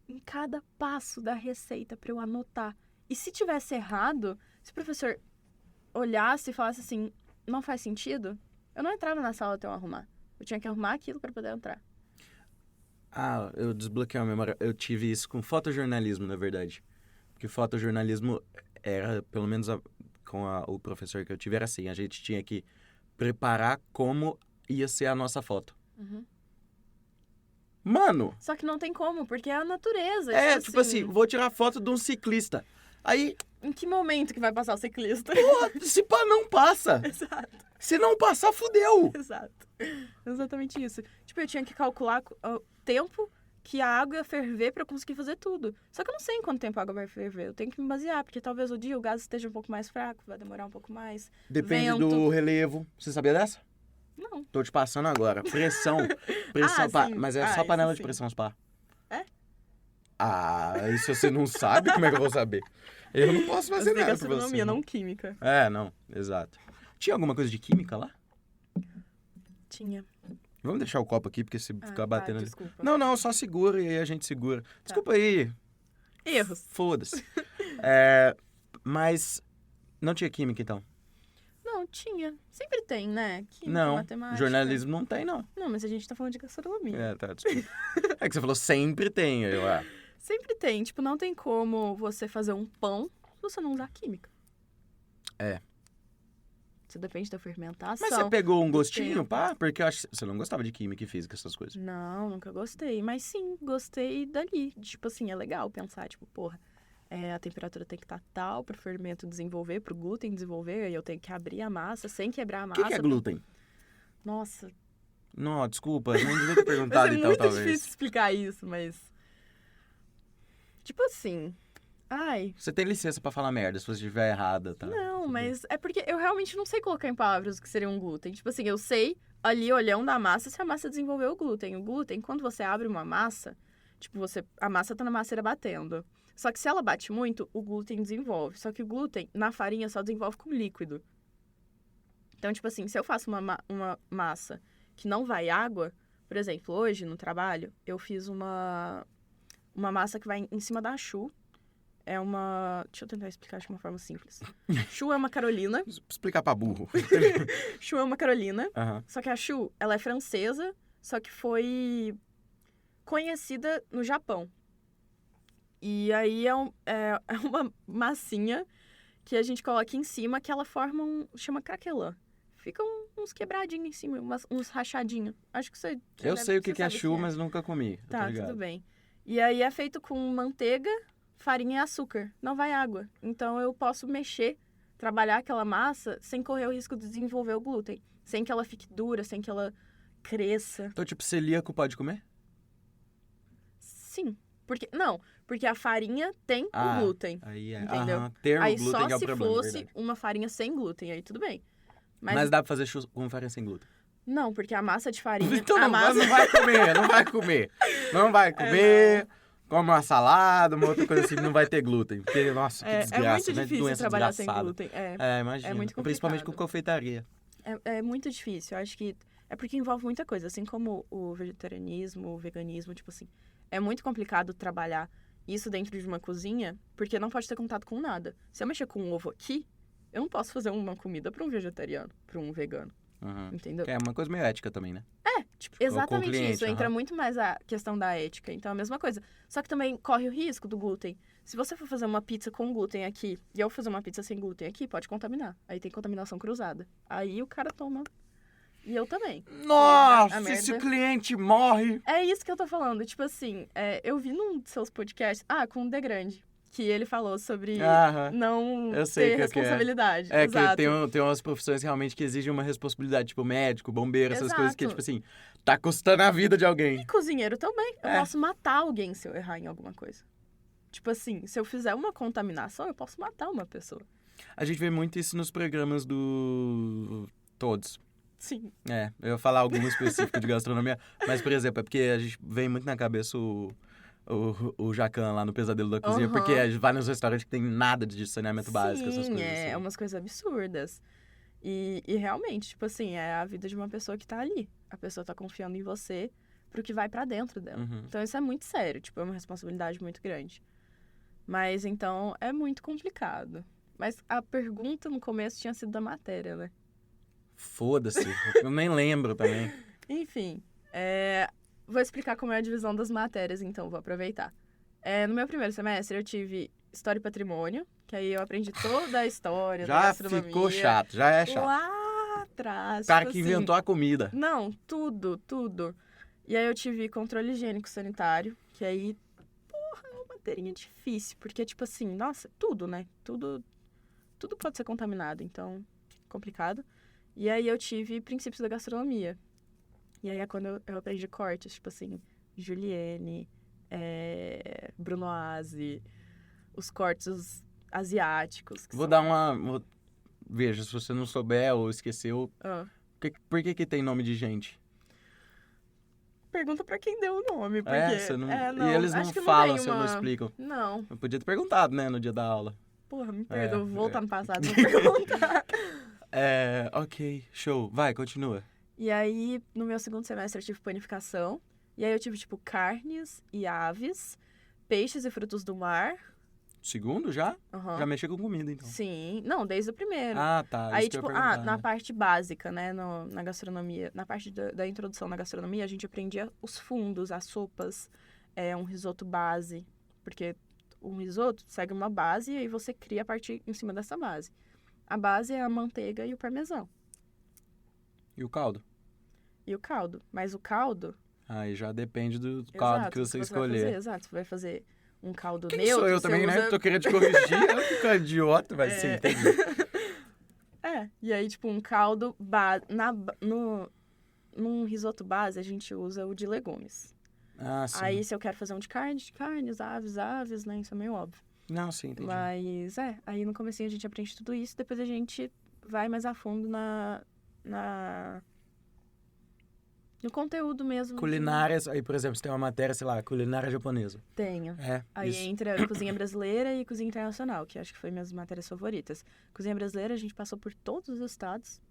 Em cada passo da receita pra eu anotar. E se tivesse errado, se o professor olhasse e falasse assim, não faz sentido, eu não entrava na sala até eu arrumar. Eu tinha que arrumar aquilo pra poder entrar. Eu desbloqueei a memória. Eu tive isso com fotojornalismo, na verdade. Porque fotojornalismo era, pelo menos o professor que eu tive, era assim. A gente tinha que preparar como ia ser a nossa foto. Mano! Só que não tem como, porque é a natureza. Tipo assim, vou tirar foto de um ciclista. Aí, em que momento que vai passar o ciclista? porra, se pá, não passa. Exato. Se não passar, fudeu. Exato. Exatamente isso. Tipo, eu tinha que calcular o tempo que a água ia ferver pra eu conseguir fazer tudo. Só que eu não sei em quanto tempo a água vai ferver. Eu tenho que me basear, porque talvez o dia o gás esteja um pouco mais fraco, vai demorar um pouco mais. Depende do relevo. Você sabia dessa? Não. Tô te passando agora. Pressão. Pá. Sim. Mas é só panela de sim. pressão, pá. É? E se você não sabe, como é que eu vou saber? Eu não posso fazer nada pra você. Gastronomia, não química. Não, exato. Tinha alguma coisa de química lá? Tinha. Vamos deixar o copo aqui, porque se ficar batendo ali. Desculpa. Não, só segura e aí a gente segura. Desculpa aí. Erros. Foda-se. Mas não tinha química, então? Não, tinha. Sempre tem, né? Química, Não, matemática. jornalismo não tem, não. Não, mas a gente tá falando de gastronomia. Desculpa. É que você falou sempre tem. Sempre tem. Tipo, não tem como você fazer um pão se você não usar química. Você depende da fermentação. Mas você pegou um gostinho, tempo. pá? Porque eu acho que você não gostava de química e física, essas coisas. Não, nunca gostei. Mas sim, gostei dali. Tipo assim, é legal pensar, tipo, porra, a temperatura tem que estar tal pro fermento desenvolver, pro glúten desenvolver, e eu tenho que abrir a massa sem quebrar a O massa. que é glúten? Nossa. Não, desculpa, não devia ter perguntado Mas então, é muito talvez. difícil explicar isso, mas... Tipo assim, Ai, Você tem licença pra falar merda se você estiver errada, tá? não, mas é porque eu realmente não sei colocar em palavras o que seria um glúten. Tipo assim, eu sei ali olhando a massa se a massa desenvolveu o glúten. O glúten, quando você abre uma massa, tipo, a massa tá na masseira batendo. Só que se ela bate muito, o glúten desenvolve. Só que o glúten, na farinha, só desenvolve com líquido. Então, tipo assim, se eu faço uma massa que não vai água, por exemplo, hoje no trabalho, eu fiz uma massa que vai em cima da choux. É uma... Deixa eu tentar explicar de uma forma simples. Choux é uma carolina. Explicar pra burro. Choux é uma carolina. Aham. Só que a choux, ela é francesa, só que foi conhecida no Japão. E aí é uma massinha que a gente coloca em cima que ela forma chama craquelã. Ficam uns quebradinhos em cima, uns rachadinhos. Acho que você já Eu deve- sei o você que é sabe choux, mas nunca comi. Eu tô Tá, ligado. tudo bem. E aí é feito com manteiga, farinha e açúcar. Não vai água. Então eu posso mexer, trabalhar aquela massa sem correr o risco de desenvolver o glúten. Sem que ela fique dura, sem que ela cresça. Então, tipo, celíaco pode comer? Sim. Porque a farinha tem o glúten. Aí é. Entendeu? Aham. Ter Aí o glúten só é o se problema, fosse verdade. uma farinha sem glúten, aí tudo bem. Mas dá pra fazer choux com farinha sem glúten. Não, porque a massa de farinha... Então a não, massa... não vai comer, não vai comer. Não vai comer. Come uma salada, uma outra coisa assim, não vai ter glúten. Porque, nossa, que É desgraça, muito né? difícil Doença trabalhar sem desgraçada. glúten. Imagina. É muito Principalmente com complicado. confeitaria. É muito difícil. Eu acho que é porque envolve muita coisa. Assim como o vegetarianismo, o veganismo, tipo assim. É muito complicado trabalhar isso dentro de uma cozinha, porque não pode ter contato com nada. Se eu mexer com um ovo aqui, eu não posso fazer uma comida para um vegetariano, para um vegano. Uhum. Entendeu? Que é uma coisa meio ética também, né? Tipo, com o exatamente cliente, isso. Entra muito mais a questão da ética. Então é a mesma coisa. Só que também corre o risco do glúten. Se você for fazer uma pizza com glúten aqui e eu fazer uma pizza sem glúten aqui, pode contaminar. Aí tem contaminação cruzada. Aí o cara toma. E eu também. Nossa, A merda- esse cliente morre. É isso que eu tô falando. Tipo assim, eu vi num dos seus podcasts, com o The Grande, que ele falou sobre Aham. não Eu sei ter que é. responsabilidade. É Exato. que tem umas profissões realmente que exigem uma responsabilidade, tipo médico, bombeiro, essas coisas que, Exato. tipo assim, tá custando a vida de alguém. E cozinheiro também. Eu É. posso matar alguém se eu errar em alguma coisa. Tipo assim, se eu fizer uma contaminação, eu posso matar uma pessoa. A gente vê muito isso nos programas do... Todos. Sim. Eu ia falar algum específico de gastronomia, mas, por exemplo, é porque a gente vem muito na cabeça o Jacan lá no Pesadelo da Cozinha, Aham. porque a gente vai nos restaurantes que tem nada de saneamento básico, essas Sim, coisas assim. umas coisas absurdas. E realmente, tipo assim, é a vida de uma pessoa que tá ali. A pessoa tá confiando em você pro que vai pra dentro dela. Uhum. Então isso é muito sério, tipo, é uma responsabilidade muito grande. Mas então é muito complicado. Mas a pergunta no começo tinha sido da matéria, né? Foda-se, eu nem lembro também. Enfim, vou explicar como é a divisão das matérias, então, vou aproveitar. No meu primeiro semestre eu tive História e Patrimônio, que aí eu aprendi toda a história da Já gastronomia. ficou chato, já é chato. Lá atrás. O cara tipo que assim, inventou a comida. Não, tudo. E aí eu tive controle higiênico sanitário, que aí, porra, é uma materinha difícil, porque, tipo assim, nossa, tudo, né? Tudo pode ser contaminado, então, complicado. E aí eu tive princípios da gastronomia. E aí é quando eu aprendi cortes, tipo assim, julienne, brunoise, os cortes asiáticos. Vou dar uma... Veja, se você não souber ou esqueceu, por que tem nome de gente? Pergunta pra quem deu o nome, porque... Você não... não, E eles não acho que falam tem se eu não explicam. Não. Eu podia ter perguntado, né, no dia da aula. Porra, me perdoa, vou voltar no passado e É. perguntar. Ok, show. Vai, continua. E aí, no meu segundo semestre, eu tive panificação. E aí eu tive, tipo, carnes e aves, peixes e frutos do mar. Segundo já? Aham. Já mexi com comida, então. Sim. Não, desde o primeiro. Ah, tá. Aí, Isso que eu tipo, ia perguntar, na né? parte básica, né, na gastronomia, na parte da introdução na gastronomia, a gente aprendia os fundos, as sopas, um risoto base, porque um risoto segue uma base e aí você cria a partir em cima dessa base. A base é a manteiga e o parmesão. E o caldo? E o caldo. Mas o caldo... Aí já depende do caldo que você vai escolher. fazer, exato, você vai fazer um caldo Quem neutro. sou eu você também, né? usa- Tô querendo te corrigir. Eu fico idiota, mas sim, entendi. E aí, tipo, um caldo num risoto base, a gente usa o de legumes. Ah, sim. Aí, se eu quero fazer um de carnes, aves, né? Isso é meio óbvio. Não, sim, entendi. Mas, aí no comecinho a gente aprende tudo isso, depois a gente vai mais a fundo no conteúdo mesmo. Culinárias, aí, por exemplo, você tem uma matéria, sei lá, culinária japonesa. Tenho. É, Aí isso. entra cozinha brasileira e cozinha internacional, que acho que foi minhas matérias favoritas. Cozinha brasileira a gente passou por todos os estados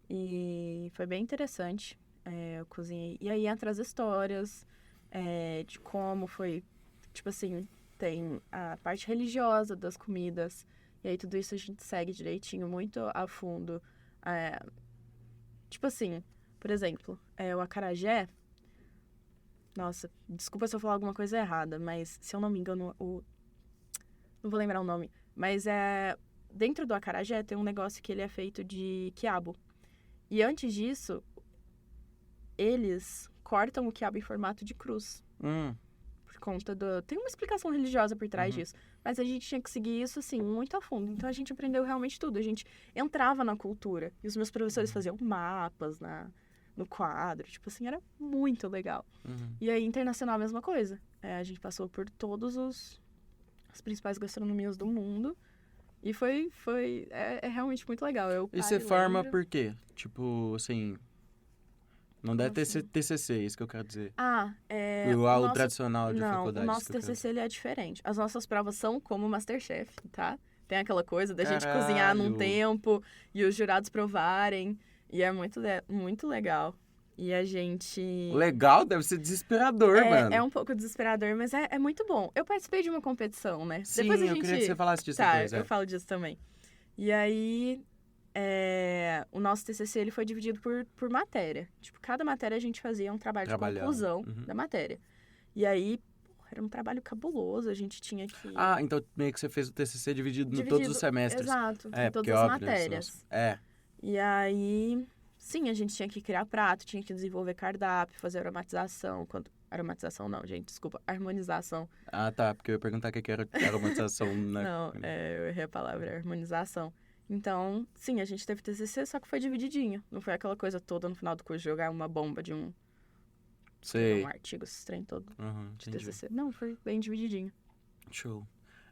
e foi bem interessante. Eu cozinhei. E aí entra as histórias de como foi, tipo assim, tem a parte religiosa das comidas. E aí tudo isso a gente segue direitinho, muito a fundo. Tipo assim, por exemplo, o acarajé. Nossa, desculpa se eu falar alguma coisa errada, mas se eu não me engano, não vou lembrar o nome. Mas dentro do acarajé tem um negócio que ele é feito de quiabo. E antes disso, eles cortam o quiabo em formato de cruz. Por conta tem uma explicação religiosa por trás disso. Mas a gente tinha que seguir isso, assim, muito a fundo. Então a gente aprendeu realmente tudo. A gente entrava na cultura. E os meus professores faziam mapas no quadro. Tipo assim, era muito legal. E aí, internacional, a mesma coisa. A gente passou por todos as principais gastronomias do mundo. E é realmente muito legal. E você forma por quê? Tipo, assim... Não deve ter TCC, isso que eu quero dizer. O tradicional de faculdade. Não, o nosso TCC ele é diferente. As nossas provas são como Masterchef, tá? Tem aquela coisa da gente cozinhar num tempo e os jurados provarem. E é muito, muito legal. E a gente... Legal? Deve ser desesperador, mano. É um pouco desesperador, mas é muito bom. Eu participei de uma competição, né? Sim, depois eu queria que você falasse disso depois. Eu falo disso também. E aí... o nosso TCC ele foi dividido por matéria. Tipo, cada matéria a gente fazia um trabalho de conclusão da matéria. E aí, era um trabalho cabuloso, a gente tinha que... Então meio que você fez o TCC dividido em todos os semestres. Exato, em todas as matérias. Nossa. E aí, sim, a gente tinha que criar prato, tinha que desenvolver cardápio, fazer aromatização. Aromatização não, gente, desculpa, harmonização. Tá, porque eu ia perguntar o que era aromatização. Não, eu errei a palavra, harmonização. Então, sim, a gente teve TCC, só que foi divididinho. Não foi aquela coisa toda no final do curso jogar uma bomba de um artigo, esse trem todo de TCC. Não, foi bem divididinho. Show.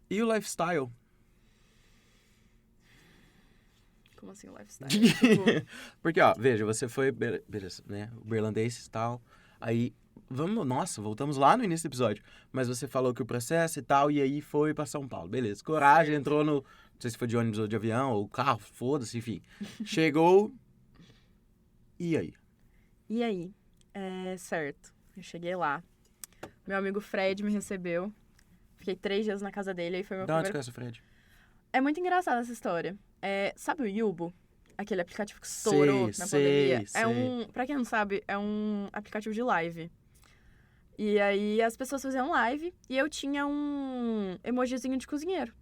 E o lifestyle? Como assim o lifestyle? Porque, veja, você foi, beleza, né, uberlandense e tal, aí, voltamos lá no início do episódio, mas você falou que o processo e tal, e aí foi pra São Paulo, beleza, coragem, entrou não sei se foi de ônibus ou de avião, ou carro, foda-se, enfim, chegou, e aí? E aí? Certo, eu cheguei lá, meu amigo Fred me recebeu, fiquei 3 dias na casa dele, aí foi meu primeiro... De onde conhece o Fred? É muito engraçada essa história. Sabe o Yubo? Aquele aplicativo que estourou na pandemia? Pra quem não sabe, é um aplicativo de live. E aí as pessoas faziam live e eu tinha um emojizinho de cozinheiro,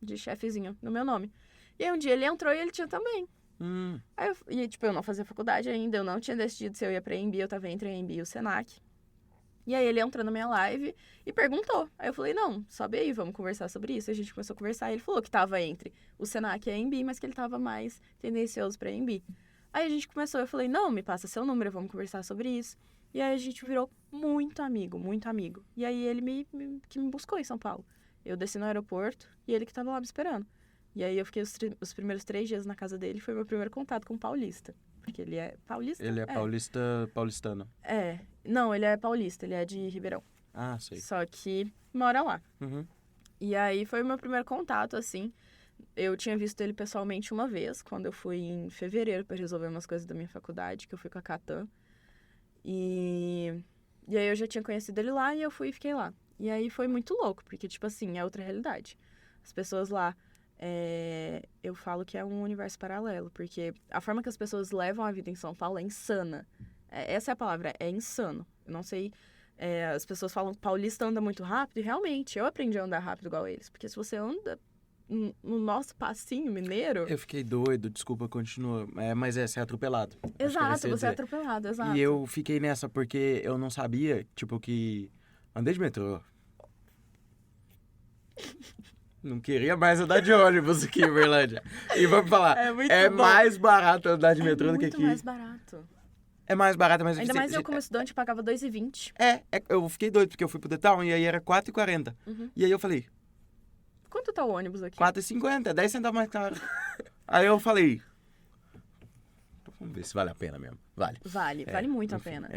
de chefezinho, no meu nome. E aí um dia ele entrou e ele tinha também. Aí eu não fazia faculdade ainda, eu não tinha decidido se eu ia pra EMB, eu tava entre a EMB e o Senac. E aí ele entrou na minha live e perguntou. Aí eu falei, não, sobe aí, vamos conversar sobre isso. E a gente começou a conversar e ele falou que tava entre o Senac e a EMB, mas que ele tava mais tendencioso pra EMB. Aí a gente começou, eu falei, não, me passa seu número, vamos conversar sobre isso. E aí a gente virou muito amigo, muito amigo. E aí ele que me buscou em São Paulo. Eu desci no aeroporto e ele que tava lá me esperando. E aí eu fiquei os primeiros 3 dias na casa dele, foi meu primeiro contato com o paulista. Porque ele é paulista? Ele é paulistano. Não, ele é paulista, ele é de Ribeirão. Sei. Só que mora lá. E aí foi o meu primeiro contato, assim. Eu tinha visto ele pessoalmente uma vez, quando eu fui em fevereiro para resolver umas coisas da minha faculdade, que eu fui com a Catan. E aí eu já tinha conhecido ele lá e eu fui e fiquei lá. E aí foi muito louco, porque, tipo assim, é outra realidade. As pessoas lá... eu falo que é um universo paralelo, porque a forma que as pessoas levam a vida em São Paulo é insana. Essa é a palavra, é insano. Eu não sei, as pessoas falam que paulista anda muito rápido, e realmente, eu aprendi a andar rápido igual eles, porque se você anda no nosso passinho mineiro... Eu fiquei doido, desculpa, continua, mas você é atropelado. Exato, você é atropelado, exato. E eu fiquei nessa porque eu não sabia, tipo, que andei de metrô. Não queria mais andar de ônibus aqui em Uberlândia. E vamos falar, é mais barato andar de metrô do que aqui. É muito mais barato. É mais barato, mas... Ainda mais eu como estudante pagava R$2,20. Eu fiquei doido, porque eu fui pro The Town e aí era R$4,40. E aí eu falei, Quanto tá o ônibus aqui? R$4,50, 10 centavos mais caro. Aí eu falei, vamos ver se vale a pena mesmo. Vale. Vale muito a pena.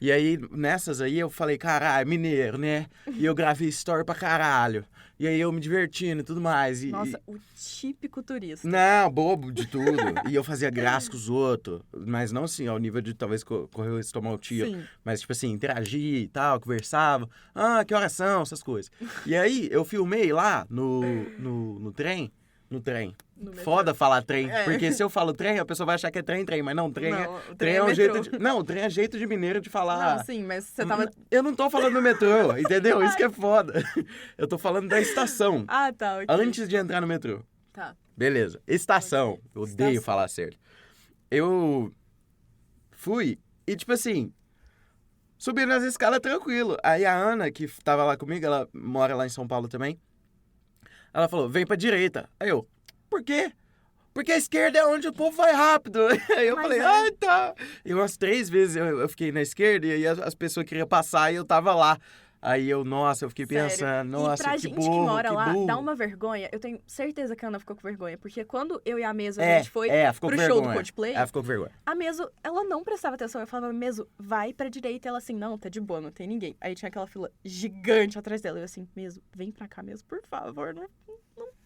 E aí, nessas aí, eu falei, caralho, mineiro, né? E eu gravei story pra caralho. E aí eu me divertindo e tudo mais. Nossa, o típico turista. Não, bobo de tudo. E eu fazia graça com os outros. Mas não assim, ao nível de talvez correr o tomar o tiro. Sim. Mas, tipo assim, interagir e tal, conversava. Ah, que horas são? Essas coisas. E aí, eu filmei lá no trem. No trem. Foda falar trem. Porque se eu falo trem, a pessoa vai achar que é trem, mas não, trem é um jeito de... Não, trem é jeito de mineiro de falar... Não, sim, mas você tava... Eu não tô falando do metrô, entendeu? Isso que é foda. Eu tô falando da estação. Ah, tá, ok. Antes de entrar no metrô. Tá. Beleza. Estação. Okay. Eu odeio falar certo. Eu fui e, tipo assim, subi nas escalas tranquilo. Aí a Ana, que tava lá comigo, ela mora lá em São Paulo também, ela falou, vem pra direita. Aí eu, por quê? Porque a esquerda é onde o povo vai rápido. Aí eu falei, tá. E umas 3 vezes eu fiquei na esquerda e aí as pessoas queriam passar e eu tava lá. Aí eu fiquei pensando, nossa, e pra que gente burro, que mora lá, burro. dá uma vergonha. Eu tenho certeza que a Ana ficou com vergonha. Porque quando eu e a Meso, a gente foi ficou pro com show do vergonha. Coldplay, Ela ficou com vergonha. a Meso, ela não prestava atenção. Eu falava, Meso, vai pra direita. E ela assim, não, tá de boa, não tem ninguém. Aí tinha aquela fila gigante atrás dela. Eu assim, Meso, vem pra cá mesmo, por favor. Não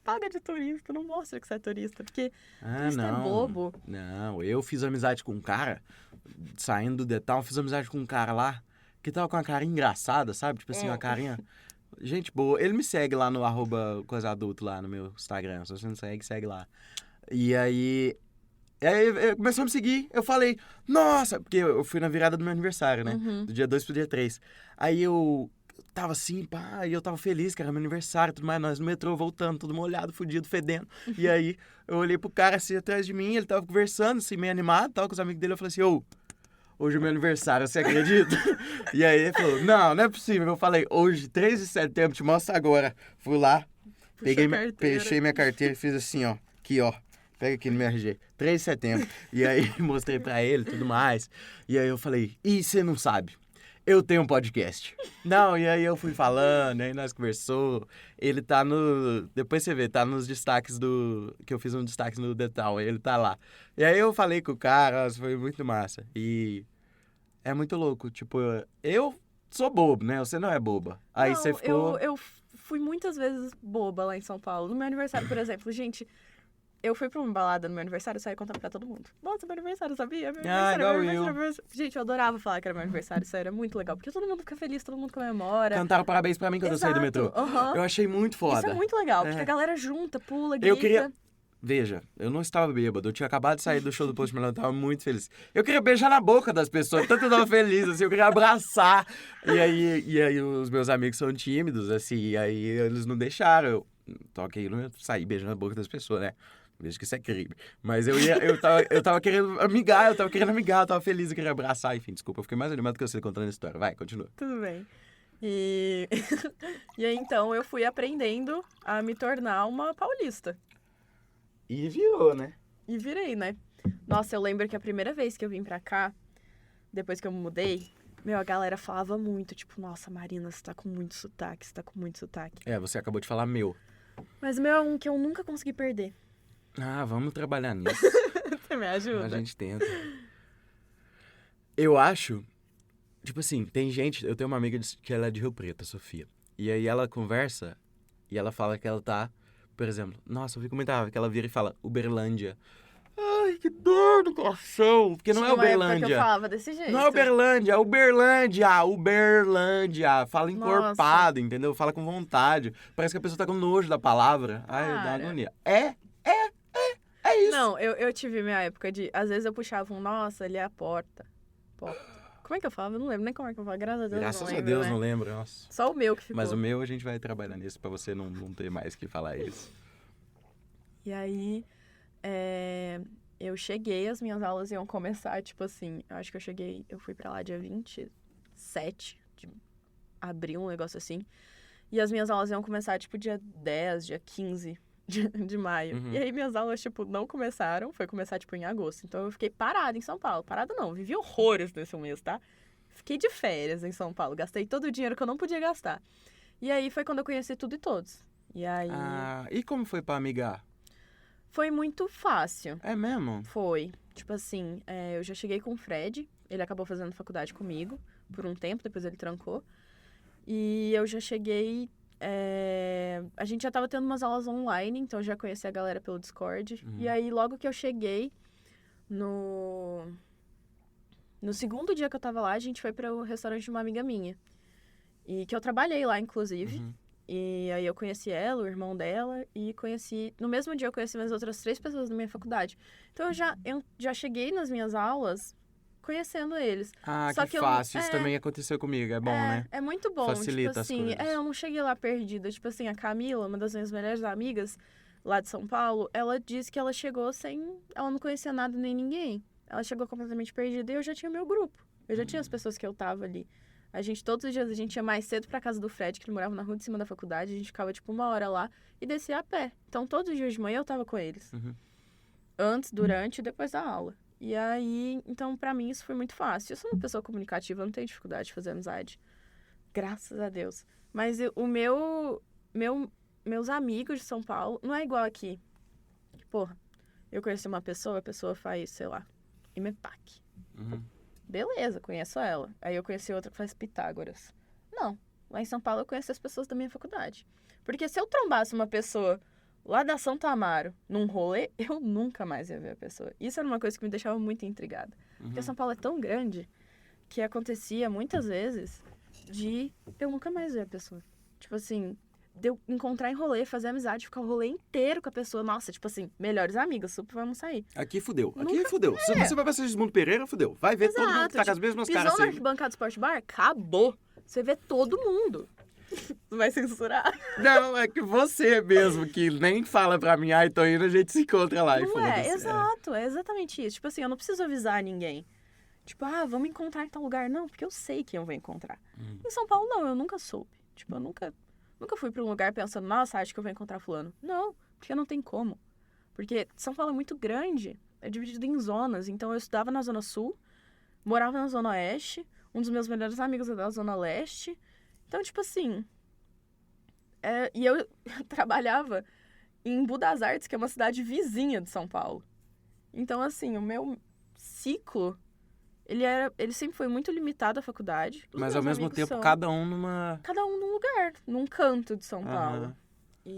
paga de turista, não mostra que você é turista. Porque turista é bobo. Não, eu fiz amizade com um cara, saindo do Detal, fiz amizade com um cara lá, que tava com uma carinha engraçada, sabe? Tipo assim, uma carinha... Gente boa. Ele me segue lá no @coisaadulto lá no meu Instagram. Se você não segue, segue lá. E aí ele começou a me seguir. Eu falei, nossa, porque eu fui na virada do meu aniversário, né? Do dia 2 pro dia 3. Aí eu tava assim, pá, e eu tava feliz que era meu aniversário e tudo mais. Nós no metrô voltando, todo molhado, fudido, fedendo. E aí eu olhei pro cara assim atrás de mim, ele tava conversando, assim, meio animado, tava com os amigos dele. Eu falei assim, hoje é meu aniversário, você acredita? E aí ele falou, não é possível. Eu falei, hoje, 3 de setembro, te mostro agora. Fui lá, fechei minha carteira e fiz assim, ó. Aqui, ó. Pega aqui no meu RG. 3 de setembro. E aí mostrei pra ele e tudo mais. E aí eu falei, você não sabe? Eu tenho um podcast. Não, e aí eu fui falando, aí nós conversou. Ele tá depois você vê, tá nos destaques que eu fiz um destaque no Detal, ele tá lá. E aí eu falei com o cara, foi muito massa. E é muito louco, tipo, eu sou bobo, né? Você não é boba. Aí não, você ficou... Eu fui muitas vezes boba lá em São Paulo. No meu aniversário, por exemplo, gente... Eu fui pra uma balada no meu aniversário e saí contando pra todo mundo. Nossa, meu aniversário, sabia? Meu aniversário. Gente, eu adorava falar que era meu aniversário. Isso era muito legal. Porque todo mundo fica feliz, todo mundo comemora. Cantaram parabéns pra mim quando eu saí do metrô. Eu achei muito foda. Isso é muito legal, porque a galera junta, pula, grita. Veja, eu não estava bêbado. Eu tinha acabado de sair do show do Post Malone, eu tava muito feliz. Eu queria beijar na boca das pessoas, tanto eu tava feliz, assim, eu queria abraçar. E aí os meus amigos são tímidos, assim, e aí eles não deixaram. Eu toquei, não ia sair beijando na boca das pessoas, né? Vejo que isso é crime. Mas eu tava querendo amigar, eu tava feliz, eu queria abraçar, enfim, desculpa, eu fiquei mais animado que você contando a história. Vai, continua. Tudo bem. E aí, então, eu fui aprendendo a me tornar uma paulista. E virou, né? E virei, né? Nossa, eu lembro que a primeira vez que eu vim pra cá, depois que eu me mudei, a galera falava muito, tipo, nossa, Marina, você tá com muito sotaque, Você acabou de falar meu. Mas o meu é um que eu nunca consegui perder. Ah, vamos trabalhar nisso. Você me ajuda? A gente tenta. Eu acho, tipo assim, tem gente... Eu tenho uma amiga que ela é de Rio Preto, a Sofia. E aí ela conversa e ela fala que ela tá... Por exemplo, nossa, eu vi comentar que ela vira e fala Uberlândia. Ai, que dor no coração. Porque não é Uberlândia. Que eu falava desse jeito. Não é Uberlândia, é Uberlândia. Fala encorpado, entendeu? Fala com vontade. Parece que a pessoa tá com nojo da palavra. Ai, dá agonia. É isso. Não, eu tive minha época de... Às vezes eu puxava nossa, ali é a porta. Como é que eu falava? Eu não lembro nem como é que eu falava. Graças a Deus Graças não a lembro, Deus, né? não lembro, nossa. Só o meu que ficou. Mas o meu a gente vai trabalhar nisso pra você não ter mais que falar isso. E aí, eu cheguei, as minhas aulas iam começar, tipo assim... Eu acho que eu fui pra lá dia 27 de abril, um negócio assim. E as minhas aulas iam começar, tipo, dia 10, dia 15 de maio. Uhum. E aí minhas aulas, tipo, não começaram. Foi começar, tipo, em agosto. Então eu fiquei parada em São Paulo. Parada não, vivi horrores nesse mês, tá? Fiquei de férias em São Paulo. Gastei todo o dinheiro que eu não podia gastar. E aí foi quando eu conheci tudo e todos. E aí... E como foi pra amigar? Foi muito fácil. É mesmo? Foi. Tipo assim, eu já cheguei com o Fred. Ele acabou fazendo faculdade comigo por um tempo, depois ele trancou. E eu já cheguei... a gente já tava tendo umas aulas online, então eu já conheci a galera pelo Discord. E aí, logo que eu cheguei, no segundo dia que eu tava lá, a gente foi para o restaurante de uma amiga minha. E que eu trabalhei lá, inclusive. E aí eu conheci ela, o irmão dela, e conheci... No mesmo dia eu conheci mais outras 3 pessoas da minha faculdade. Então eu já cheguei nas minhas aulas conhecendo eles. Só que fácil. Isso também aconteceu comigo, é bom, né? É muito bom. Facilita tipo as assim, coisas. eu não cheguei lá perdida. Tipo assim, a Camila, uma das minhas melhores amigas lá de São Paulo, ela disse que ela chegou sem... Ela não conhecia nada nem ninguém. Ela chegou completamente perdida e eu já tinha meu grupo. Eu já tinha as pessoas que eu tava ali. Todos os dias, a gente ia mais cedo pra casa do Fred, que ele morava na rua de cima da faculdade. A gente ficava, tipo, 1 hora lá e descia a pé. Então, todos os dias de manhã eu tava com eles. Antes, durante e depois da aula. E aí, então, pra mim, isso foi muito fácil. Eu sou uma pessoa comunicativa, eu não tenho dificuldade de fazer amizade. Graças a Deus. Mas meus amigos de São Paulo não é igual aqui. Porra, eu conheci uma pessoa, a pessoa faz, sei lá, IMEPAC. Beleza, conheço ela. Aí eu conheci outra que faz Pitágoras. Não, lá em São Paulo eu conheço as pessoas da minha faculdade. Porque se eu trombasse uma pessoa lá da Santo Amaro num rolê, eu nunca mais ia ver a pessoa. Isso era uma coisa que me deixava muito intrigada. Porque São Paulo é tão grande que acontecia muitas vezes de eu nunca mais ver a pessoa. Tipo assim, de eu encontrar em rolê, fazer amizade, ficar o rolê inteiro com a pessoa. Nossa, tipo assim, melhores amigas, super vamos sair. Aqui fudeu. Aqui fudeu. Se você vai pra Sigismundo Pereira, fudeu. Vai ver todo mundo que tá com as mesmas caras Pisou assim. na arquibancada do Sport Bar, acabou. Você vê todo mundo. Não vai censurar? Não, é que você mesmo, que nem fala pra mim, tô indo, a gente se encontra lá. Não é, exato, é exatamente isso. Tipo assim, eu não preciso avisar ninguém. Tipo, vamos encontrar em tal lugar. Não, porque eu sei quem eu vou encontrar. Em São Paulo, não, eu nunca soube. Tipo, eu nunca fui pra um lugar pensando, nossa, acho que eu vou encontrar fulano. Não, porque não tem como. Porque São Paulo é muito grande, é dividido em zonas. Então, eu estudava na Zona Sul, morava na Zona Oeste, um dos meus melhores amigos é da Zona Leste. Então, tipo assim... e eu trabalhava em Budas Artes, que é uma cidade vizinha de São Paulo. Então, assim, o meu ciclo... Ele sempre foi muito limitado à faculdade. Mas, ao mesmo tempo, cada um num lugar, num canto de São Paulo.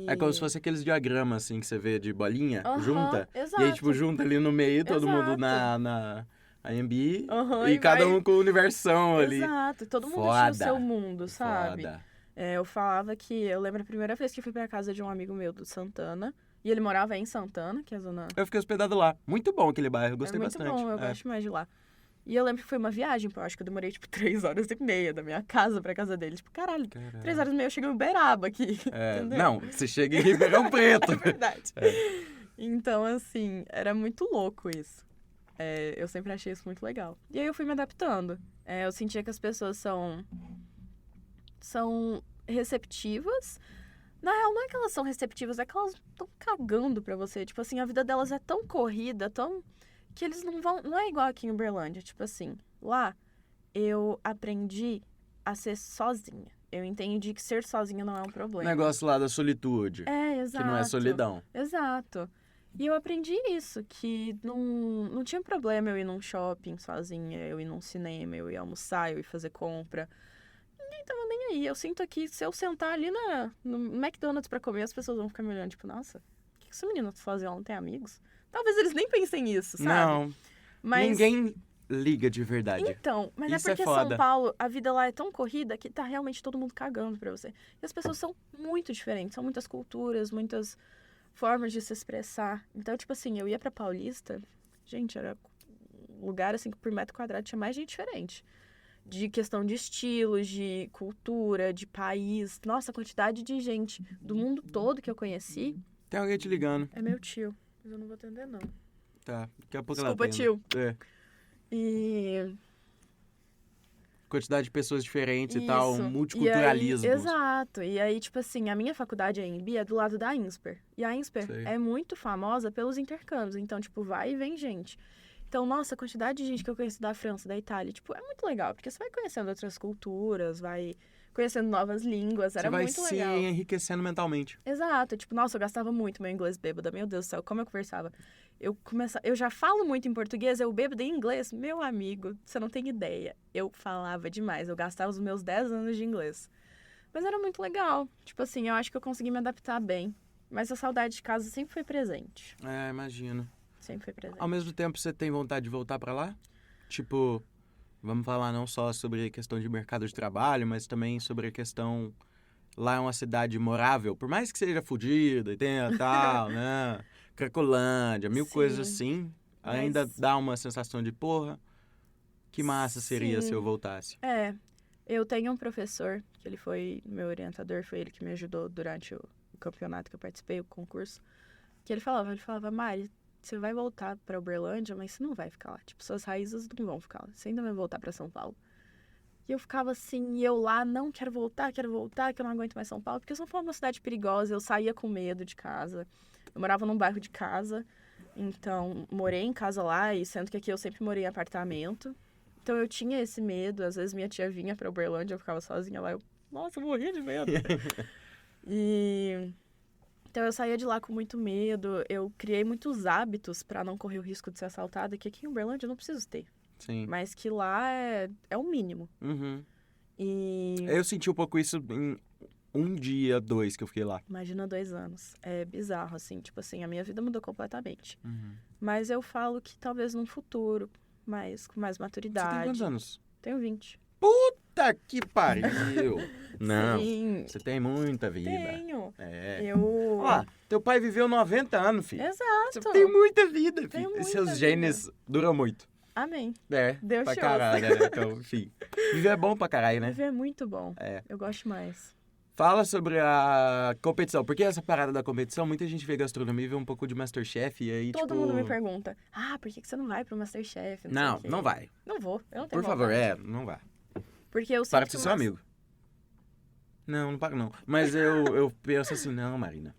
É como se fosse aqueles diagramas, assim, que você vê de bolinha, junta. Exato. E aí, tipo, junta ali no meio, todo mundo na AMB. E cada um com o universão ali. Exato. Todo mundo tinha o seu mundo, sabe? Foda. Eu falava que... Eu lembro a primeira vez que eu fui pra casa de um amigo meu do Santana. E ele morava em Santana, que é a zona... Eu fiquei hospedado lá. Muito bom aquele bairro, eu gostei bastante. Muito bom, eu gosto mais de lá. E eu lembro que foi uma viagem, eu acho que eu demorei, tipo, 3h30 da minha casa pra casa dele. Tipo, caralho. 3h30 eu cheguei em Uberaba aqui. Não, você chega em Ribeirão Preto. É verdade. Então, assim, era muito louco isso. Eu sempre achei isso muito legal. E aí eu fui me adaptando. Eu sentia que as pessoas são receptivas. Na real, não é que elas são receptivas, é que elas estão cagando pra você. Tipo assim, a vida delas é tão corrida, que eles não vão... Não é igual aqui em Uberlândia. Tipo assim, lá eu aprendi a ser sozinha. Eu entendi que ser sozinha não é um problema. O negócio lá da solitude. Exato. Que não é solidão. Exato. E eu aprendi isso, que não tinha problema eu ir num shopping sozinha, eu ir num cinema, eu ir almoçar, eu ir fazer compra. Ninguém tava nem aí. Eu sinto aqui, se eu sentar ali no McDonald's pra comer, as pessoas vão ficar me olhando, tipo, nossa, o que essa menina tá fazendo? Ela não tem amigos? Talvez eles nem pensem nisso, sabe? Não. Mas... Ninguém liga de verdade. Então, mas isso porque foda. São Paulo, a vida lá é tão corrida que tá realmente todo mundo cagando pra você. E as pessoas são muito diferentes, são muitas culturas, muitas formas de se expressar. Então, tipo assim, eu ia pra Paulista, gente, era um lugar assim que por metro quadrado tinha mais gente diferente. De questão de estilos, de cultura, de país. Nossa, a quantidade de gente do mundo todo que eu conheci. Tem alguém te ligando. É meu tio. Mas eu não vou atender, não. Tá, daqui a pouco Desculpa, ela atende. tio. E... Quantidade de pessoas diferentes Isso. e tal, multiculturalismo. Exato. E aí, tipo assim, a minha faculdade, a AMB, é do lado da INSPER. E a INSPER é muito famosa pelos intercâmbios. Então, tipo, vai e vem gente. Então, nossa, a quantidade de gente que eu conheço da França, da Itália, tipo, é muito legal. Porque você vai conhecendo outras culturas, vai conhecendo novas línguas, era muito legal. Você vai se enriquecendo mentalmente. Exato, tipo, nossa, eu gastava muito meu inglês bêbada, meu Deus do céu, como eu conversava. Eu já falo muito em português, eu bêbada em inglês, meu amigo, você não tem ideia. Eu falava demais, eu gastava os meus 10 anos de inglês. Mas era muito legal, tipo assim, eu acho que eu consegui me adaptar bem. Mas a saudade de casa sempre foi presente. É, imagino. Sempre foi presente. Ao mesmo tempo, você tem vontade de voltar pra lá? Tipo, vamos falar não só sobre a questão de mercado de trabalho, mas também sobre a questão... Lá é uma cidade morável, por mais que seja fodida e tenha tal, né? Cracolândia, mil Sim. coisas assim, ainda Mas- dá uma sensação de, porra, que massa seria Sim. se eu voltasse. É, eu tenho um professor, que ele foi meu orientador, foi ele que me ajudou durante o campeonato que eu participei, o concurso, que ele falava, Mari, você vai voltar pra Uberlândia, mas você não vai ficar lá. Tipo, suas raízes não vão ficar lá. Você ainda vai voltar pra São Paulo. E eu ficava assim, e eu lá, não quero voltar, que eu não aguento mais São Paulo, porque São Paulo é uma cidade perigosa, eu saía com medo de casa. Eu morava num bairro de casa, então morei em casa lá, e sendo que aqui eu sempre morei em apartamento. Então eu tinha esse medo, às vezes minha tia vinha pra Uberlândia, eu ficava sozinha lá, nossa, eu morria de medo. Então eu saía de lá com muito medo, eu criei muitos hábitos pra não correr o risco de ser assaltada, que aqui em Uberlândia eu não preciso ter, Sim. mas que lá é o mínimo. Uhum. E Eu senti um pouco isso em um dia, 2 que eu fiquei lá. imagina 2 anos, é bizarro, assim, tipo assim, a minha vida mudou completamente. Uhum. Mas eu falo que talvez num futuro, com mais Você maturidade. tem quantos anos? Tenho 20. Puta que pariu! Não, Sim, você tem muita vida. tenho. É. Eu... Ó, teu pai viveu 90 anos, filho. Exato. Você tem muita vida, filho. Tenho E muita seus vida. genes duram muito. Amém. É, Deus pra te caralho, ouça. né? Então, enfim. Viver é bom pra caralho, né? Viver é muito bom. É. Eu gosto mais. Fala sobre a competição. Porque essa parada da competição, muita gente vê gastronomia e vê um pouco de Masterchef e aí, Todo tipo... mundo me pergunta, por que você não vai pro Masterchef? sei Não, o quê." não vai. Não vou, eu não tenho Por favor, vontade. não vai. Porque eu Para sinto de ser que seu amigo. Não para não. Mas eu penso assim, não, Marina.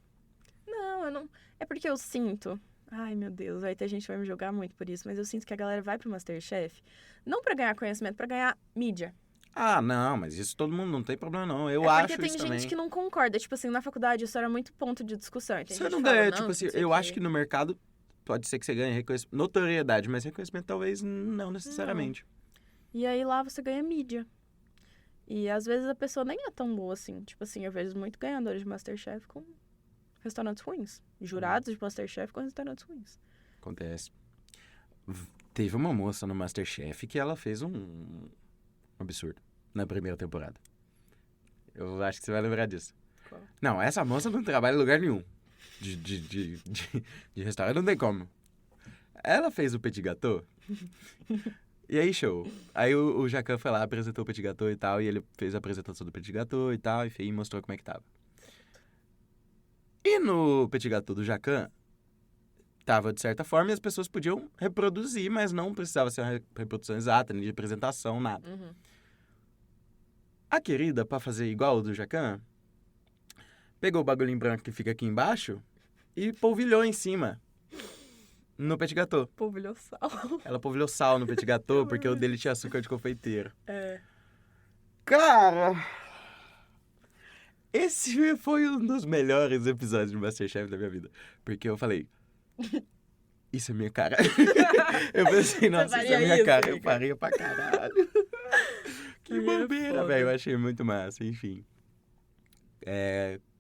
Não, eu não... É porque eu sinto... Ai, meu Deus, vai ter gente que vai me julgar muito por isso, mas eu sinto que a galera vai pro Masterchef não pra ganhar conhecimento, pra ganhar mídia. Ah, não, mas isso todo mundo não tem problema não. Eu É acho porque tem isso gente também. que não concorda. Tipo assim, na faculdade isso era muito ponto de discussão. Tem Você gente não que fala, ganha, "Não, tipo não assim, sei eu o acho quê." que no mercado pode ser que você ganhe notoriedade, mas reconhecimento talvez não necessariamente. E aí lá você ganha mídia. E às vezes a pessoa nem é tão boa assim. Tipo assim, eu vejo muito ganhadores de Masterchef com restaurantes ruins. Jurados de Masterchef com restaurantes ruins. Acontece. Teve uma moça no Masterchef que ela fez um absurdo na primeira temporada. Eu acho que você vai lembrar disso. Qual? Não, essa moça não trabalha em lugar nenhum. De restaurante não tem como. Ela fez o petit gâteau. E aí, show. Aí o Jacan foi lá, apresentou o petit gâteau e tal, e ele fez a apresentação do petit gâteau e tal, enfim, mostrou como é que tava. E no petit gâteau do Jacan, tava de certa forma e as pessoas podiam reproduzir, mas não precisava ser uma reprodução exata, nem de apresentação, nada. Uhum. A querida, pra fazer igual o do Jacan, pegou o bagulhinho branco que fica aqui embaixo e polvilhou em cima. No petit gâteau. Polvilhou sal. Ela polvilhou sal no petit gâteau porque o dele tinha açúcar de confeiteiro. É. Cara, esse foi um dos melhores episódios de Masterchef da minha vida. Porque eu falei, isso é minha cara. Eu pensei, nossa, isso é faria minha isso, cara. Eu amiga? faria pra caralho. Que Aí é bobeira, foda. velho. Eu achei muito massa, enfim.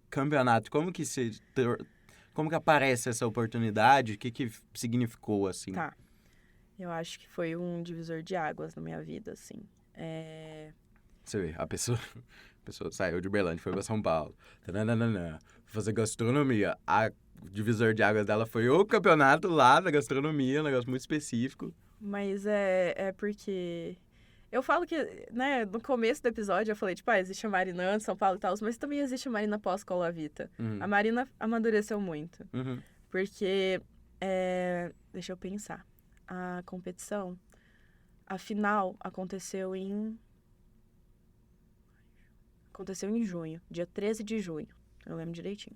Campeonato, como que aparece essa oportunidade? O que significou, assim? Tá. Eu acho que foi um divisor de águas na minha vida, assim. Você vê, a pessoa saiu de Uberlândia, foi pra São Paulo. Tananana, foi fazer gastronomia. O divisor de águas dela foi o campeonato lá da gastronomia, um negócio muito específico. Mas é porque... Eu falo que, né, no começo do episódio eu falei, tipo, existe a Marina antes, São Paulo e tal, mas também existe a Marina pós-Cola Vita. Uhum. A Marina amadureceu muito. Uhum. Porque, deixa eu pensar, a competição, a final aconteceu em junho, dia 13 de junho, eu lembro direitinho.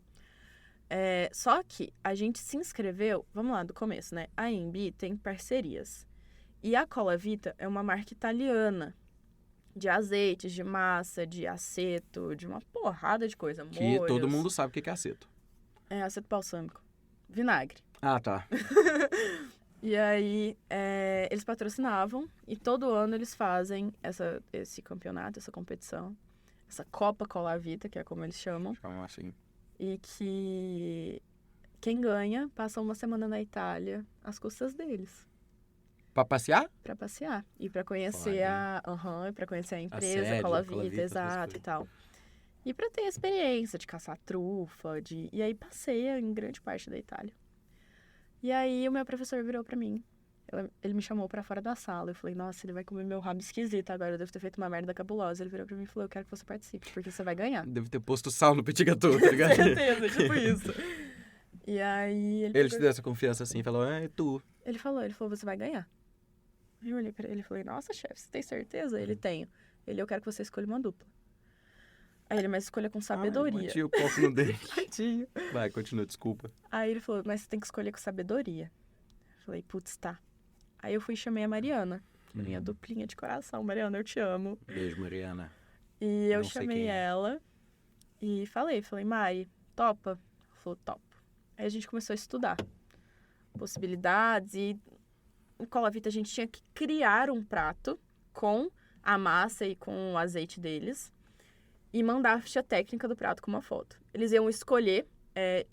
Só que a gente se inscreveu, vamos lá, do começo, né? A AMB tem parcerias. E a Cola Vita é uma marca italiana. de azeites, de massa, de aceto, de uma porrada de coisa. Que molhos. todo mundo sabe o que é aceto. É, aceto balsâmico. Vinagre. Ah, tá. E aí, eles patrocinavam e todo ano eles fazem esse campeonato, essa competição, essa Copa Colavita, que é como eles chamam. Chamam assim. E que quem ganha passa uma semana na Itália às custas deles. Pra passear? Pra passear. E pra conhecer pra conhecer a empresa, sede, Colavita, exato e tal. E pra ter a experiência de caçar trufa, e aí passeia em grande parte da Itália. E aí o meu professor virou pra mim. Ele me chamou pra fora da sala. Eu falei, nossa, ele vai comer meu rabo esquisito agora. Eu devo ter feito uma merda cabulosa. Ele virou pra mim e falou, eu quero que você participe, porque você vai ganhar. Deve ter posto sal no petit gâteau, tá ligado? Certeza, tipo isso. E aí... Ele te deu essa confiança assim, falou, é tu. Ele falou, você vai ganhar. Eu olhei pra ele e falei, nossa, chefe, você tem certeza? Ele, tenho. Eu quero que você escolha uma dupla. Aí ele, mas escolha com sabedoria. Bati o copo no dente. Tadinho. Vai, continua, desculpa. Aí ele falou, mas você tem que escolher com sabedoria. Eu falei, putz, tá. Aí eu fui e chamei a Mariana, minha duplinha de coração. Mariana, eu te amo. Beijo, Mariana. E eu Não sei chamei quem é. ela e falei, Mari, topa? Ela falou, topo. Aí a gente começou a estudar possibilidades e o Colavita a gente tinha que criar um prato com a massa e com o azeite deles e mandar a ficha técnica do prato com uma foto. Eles iam escolher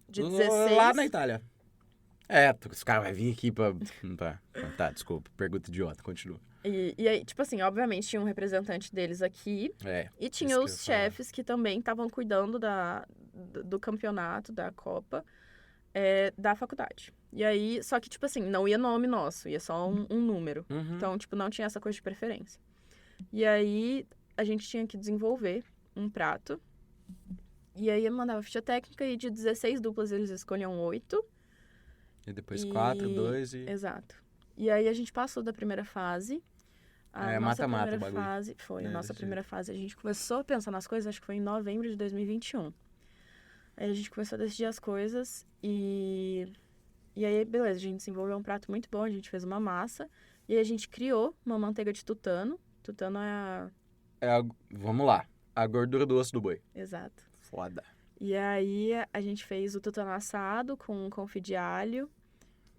de 16... Lá na Itália. Os caras vão vir aqui pra... Tá, desculpa. Pergunta idiota, continua. E aí, tipo assim, obviamente tinha um representante deles aqui. E tinha isso que os eu ia falar. chefes que também estavam cuidando do campeonato, da Copa, da faculdade. E aí, só que, tipo assim, não ia nome nosso, ia só um número. Uhum. Então, tipo, não tinha essa coisa de preferência. E aí, a gente tinha que desenvolver um prato. E aí, eu mandava ficha técnica e de 16 duplas eles escolhiam 8. E depois 4, 2 e... Exato. E aí, a gente passou da primeira fase. A nossa mata-mata o primeira bagulho. fase foi a nossa desse primeira fase. A gente começou a pensar nas coisas, acho que foi em novembro de 2021. Aí a gente começou a decidir as coisas e aí, beleza, a gente desenvolveu um prato muito bom, a gente fez uma massa e aí a gente criou uma manteiga de tutano. Tutano Vamos lá. A gordura do osso do boi. Exato. Foda. E aí a gente fez o tutano assado com confit de alho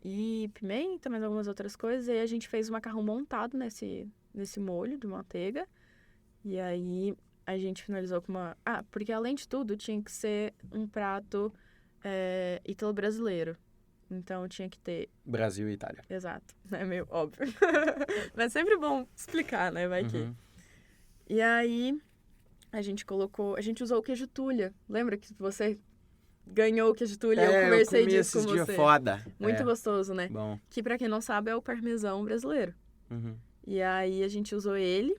e pimenta, mais algumas outras coisas. E aí a gente fez o macarrão montado nesse molho de manteiga. E aí a gente finalizou com uma... porque além de tudo tinha que ser um prato ítalo-brasileiro. Então tinha que ter... Brasil e Itália. Exato. É meio óbvio. Mas é sempre bom explicar, né? Vai que... E aí a gente usou o queijo Tulha. Lembra que você ganhou o queijo Tulha? Eu conversei disso com você. Foda. Muito gostoso, né? Bom. Que pra quem não sabe é o parmesão brasileiro. Uhum. E aí a gente usou ele.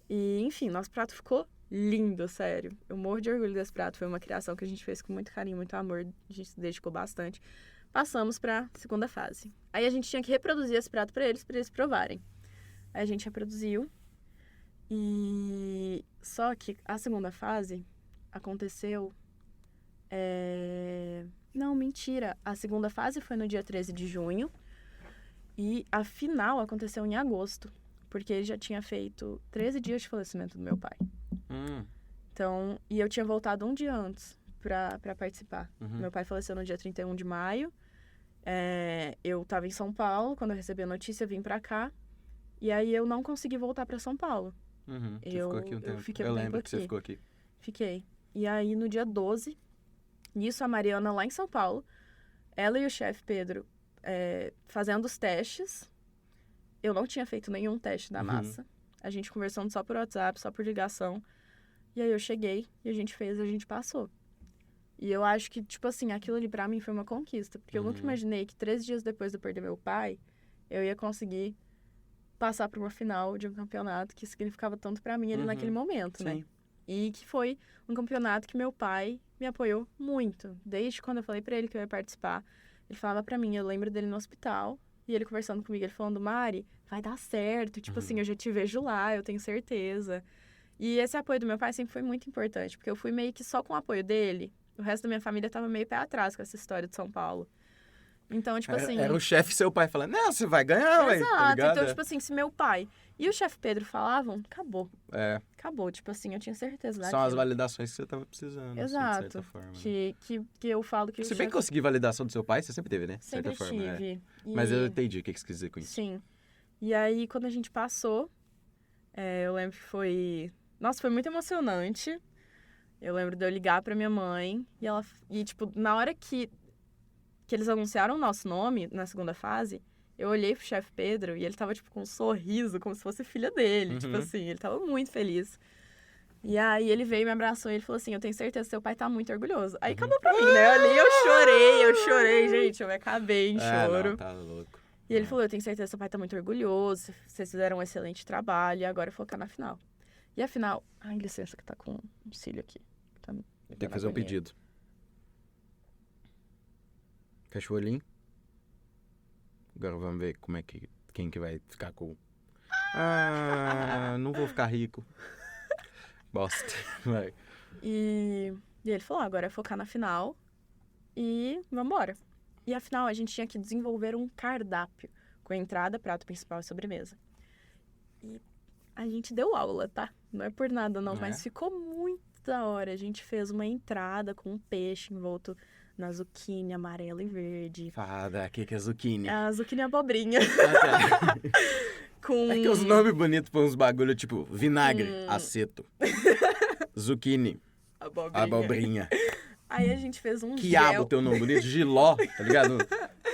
E, enfim, nosso prato ficou lindo, sério. Eu morro de orgulho desse prato. Foi uma criação que a gente fez com muito carinho, muito amor. A gente se dedicou bastante. Passamos pra segunda fase. Aí a gente tinha que reproduzir esse prato pra eles provarem. Aí a gente reproduziu. E só que a segunda fase aconteceu... Não, mentira. A segunda fase foi no dia 13 de junho. E a final aconteceu em agosto. Porque ele já tinha feito 13 dias de falecimento do meu pai. Então, e eu tinha voltado um dia antes pra participar. Meu pai faleceu no dia 31 de maio. Eu tava em São Paulo. Quando eu recebi a notícia, eu vim pra cá. E aí eu não consegui voltar pra São Paulo. Você ficou aqui um tempo. Fiquei Eu um tempo lembro que você aqui. ficou aqui. Fiquei. E aí, no dia 12, nisso a Mariana lá em São Paulo, ela e o chefe Pedro fazendo os testes. Eu não tinha feito nenhum teste da massa. A gente conversando só por WhatsApp, só por ligação. E aí eu cheguei e a gente fez, a gente passou. E eu acho que, tipo assim, aquilo ali pra mim foi uma conquista. Porque eu nunca imaginei que 3 dias depois de eu perder meu pai, eu ia conseguir passar por uma final de um campeonato que significava tanto pra mim ali naquele momento, né? Sim. E que foi um campeonato que meu pai me apoiou muito. Desde quando eu falei pra ele que eu ia participar, ele falava pra mim, eu lembro dele no hospital, e ele conversando comigo, ele falando, Mari, vai dar certo, tipo assim, eu já te vejo lá, eu tenho certeza. E esse apoio do meu pai sempre foi muito importante, porque eu fui meio que só com o apoio dele, o resto da minha família tava meio pé atrás com essa história de São Paulo. Então, tipo assim... Era o chefe seu pai falando, não, você vai ganhar, velho. Exato. Tá ligado? Então, tipo assim, se meu pai E o chefe Pedro falavam, acabou. É, Acabou. Tipo assim, eu tinha certeza são as daquilo. validações que você tava precisando, assim, de Exato. certa forma. Né? Que eu falo que Se o bem que chefe conseguir validação do seu pai, você sempre teve, né? De sempre certa forma, tive. Mas eu E- entendi o que você quis dizer com isso. Sim. E aí, quando a gente passou, eu lembro que foi... Nossa, foi muito emocionante. Eu lembro de eu ligar pra minha mãe e ela... E, tipo, na hora que eles anunciaram o nosso nome na segunda fase, eu olhei pro chefe Pedro e ele tava, tipo, com um sorriso, como se fosse filha dele. Uhum. Tipo assim, ele tava muito feliz. E aí ele veio, me abraçou e ele falou assim, eu tenho certeza que seu pai tá muito orgulhoso. Aí acabou pra mim, né? Ali eu chorei, gente. Eu me acabei em choro. Não, tá louco. E ele falou, eu tenho certeza que seu pai tá muito orgulhoso, vocês fizeram um excelente trabalho e agora focar na final. E a final... Ai, licença que tá com um cílio aqui. Tá me Tem dando que fazer um agonia. pedido. Fecha o olhinho. Agora vamos ver quem que vai ficar com... não vou ficar rico. Bosta. Vai. E ele falou, agora é focar na final e vambora. E afinal, a gente tinha que desenvolver um cardápio com entrada, prato principal e sobremesa. E a gente deu aula, tá? Não é por nada não, Não mas é? ficou muito da hora. A gente fez uma entrada com um peixe envolto na zucchini amarela e verde. Fada, que é zucchini? A zucchini abobrinha. Ah, tá. Com... É que os nomes bonitos põem uns bagulho tipo vinagre, aceto, zucchini, abobrinha. Aí a gente fez um Quiabo, gel. teu nome bonito, giló, tá ligado?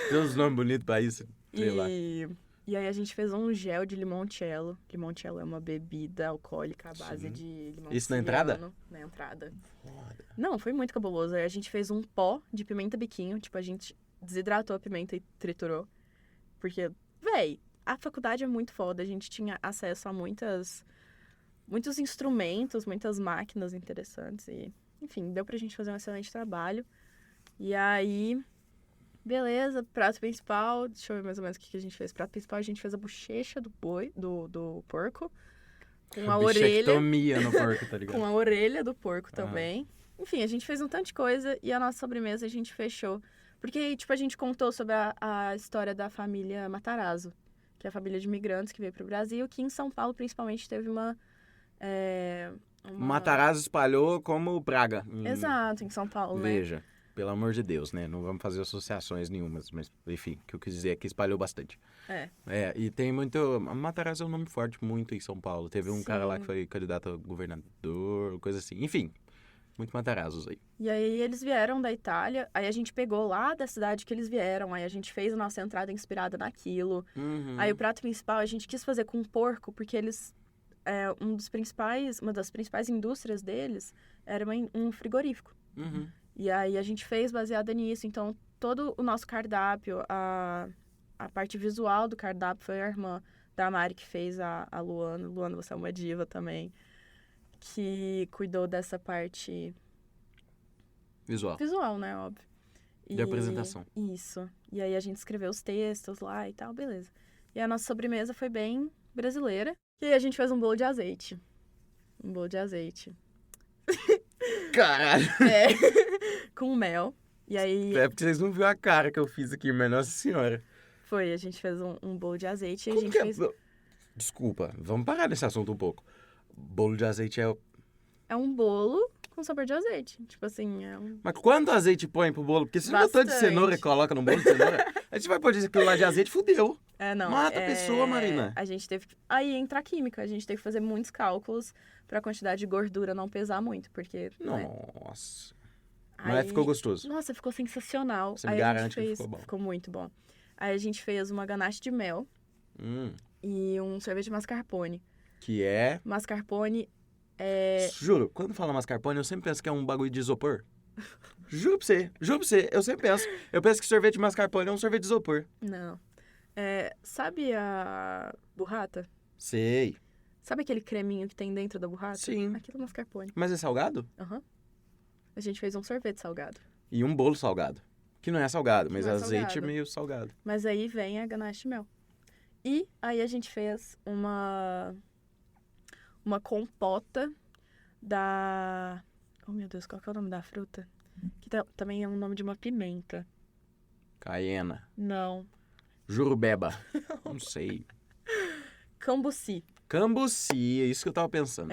Tem uns nomes bonitos pra isso, sei lá. E aí a gente fez um gel de limoncello. Limoncello é uma bebida alcoólica à base Sim. de limão Isso na entrada? siciliano. Na entrada. Não, foi muito cabuloso. Aí a gente fez um pó de pimenta biquinho. Tipo, a gente desidratou a pimenta e triturou. Porque, véi, a faculdade é muito foda. A gente tinha acesso a muitos instrumentos, muitas máquinas interessantes. E, enfim, deu pra gente fazer um excelente trabalho. E aí... Beleza, prato principal. Deixa eu ver mais ou menos o que a gente fez. Prato principal, a gente fez a bochecha do boi, do porco. Com a orelha. Bichectomia no porco, tá ligado? Com a orelha do porco também. Enfim, a gente fez um tanto de coisa e a nossa sobremesa a gente fechou. Porque, tipo, a gente contou sobre a história da família Matarazzo, que é a família de imigrantes que veio pro Brasil, que em São Paulo, principalmente, teve uma... Matarazzo espalhou como praga. Exato, em São Paulo, né? Veja, pelo amor de Deus, né? Não vamos fazer associações nenhumas, mas enfim, o que eu quis dizer é que espalhou bastante. E tem muito... Matarazzo é um nome forte muito em São Paulo. Teve um cara lá Sim. que foi candidato a governador, coisa assim. Enfim, muito Matarazzos aí. E aí eles vieram da Itália, aí a gente pegou lá da cidade que eles vieram, aí a gente fez a nossa entrada inspirada naquilo. Aí o prato principal a gente quis fazer com porco, porque eles... uma das principais indústrias deles era um frigorífico. E aí a gente fez baseada nisso. Então, todo o nosso cardápio, a parte visual do cardápio foi a irmã da Mari que fez a Luana. Luana, você é uma diva também. Que cuidou dessa parte Visual, né? Óbvio. de apresentação. Isso. E aí a gente escreveu os textos lá e tal, beleza. E a nossa sobremesa foi bem brasileira. E aí a gente fez um bolo de azeite. Um bolo de azeite. Caralho! Com mel. E aí... É porque vocês não viram a cara que eu fiz aqui, mas nossa senhora. a gente fez um bolo de azeite e a Como gente que é? fez... Desculpa, vamos parar nesse assunto um pouco. Bolo de azeite é... É um bolo com sabor de azeite. Tipo assim, Mas quanto azeite põe pro bolo? Porque se você botou de Bastante. cenoura e coloca no bolo de cenoura, a gente vai pôr aquilo lá de azeite, fudeu. não. Mata a pessoa, Marina. A gente teve que... Aí entra a química. A gente teve que fazer muitos cálculos pra quantidade de gordura não pesar muito, porque... né? Nossa. Aí... Mas ficou gostoso. Nossa, ficou sensacional. Você me Aí a gente garante que fez... ficou bom. Ficou muito bom. Aí a gente fez uma ganache de mel e um sorvete de mascarpone. Que é... Mascarpone Juro, quando fala mascarpone, eu sempre penso que é um bagulho de isopor. Juro pra você, eu sempre penso. Eu penso que sorvete de mascarpone é um sorvete de isopor. Não. Sabe a burrata? Sei. Sabe aquele creminho que tem dentro da burrata? Sim. Aquilo é mascarpone. Mas é salgado? Aham. A gente fez um sorvete salgado. E um bolo salgado. Que não é salgado, mas não é azeite salgado. é meio salgado. Mas aí vem a ganache de mel. E aí a gente fez uma compota da... Oh, meu Deus, qual que é o nome da fruta? Que também é o nome de uma pimenta. Caiena. Não. Jurubeba. Não sei. cambuci. Cambuci, é isso que eu tava pensando.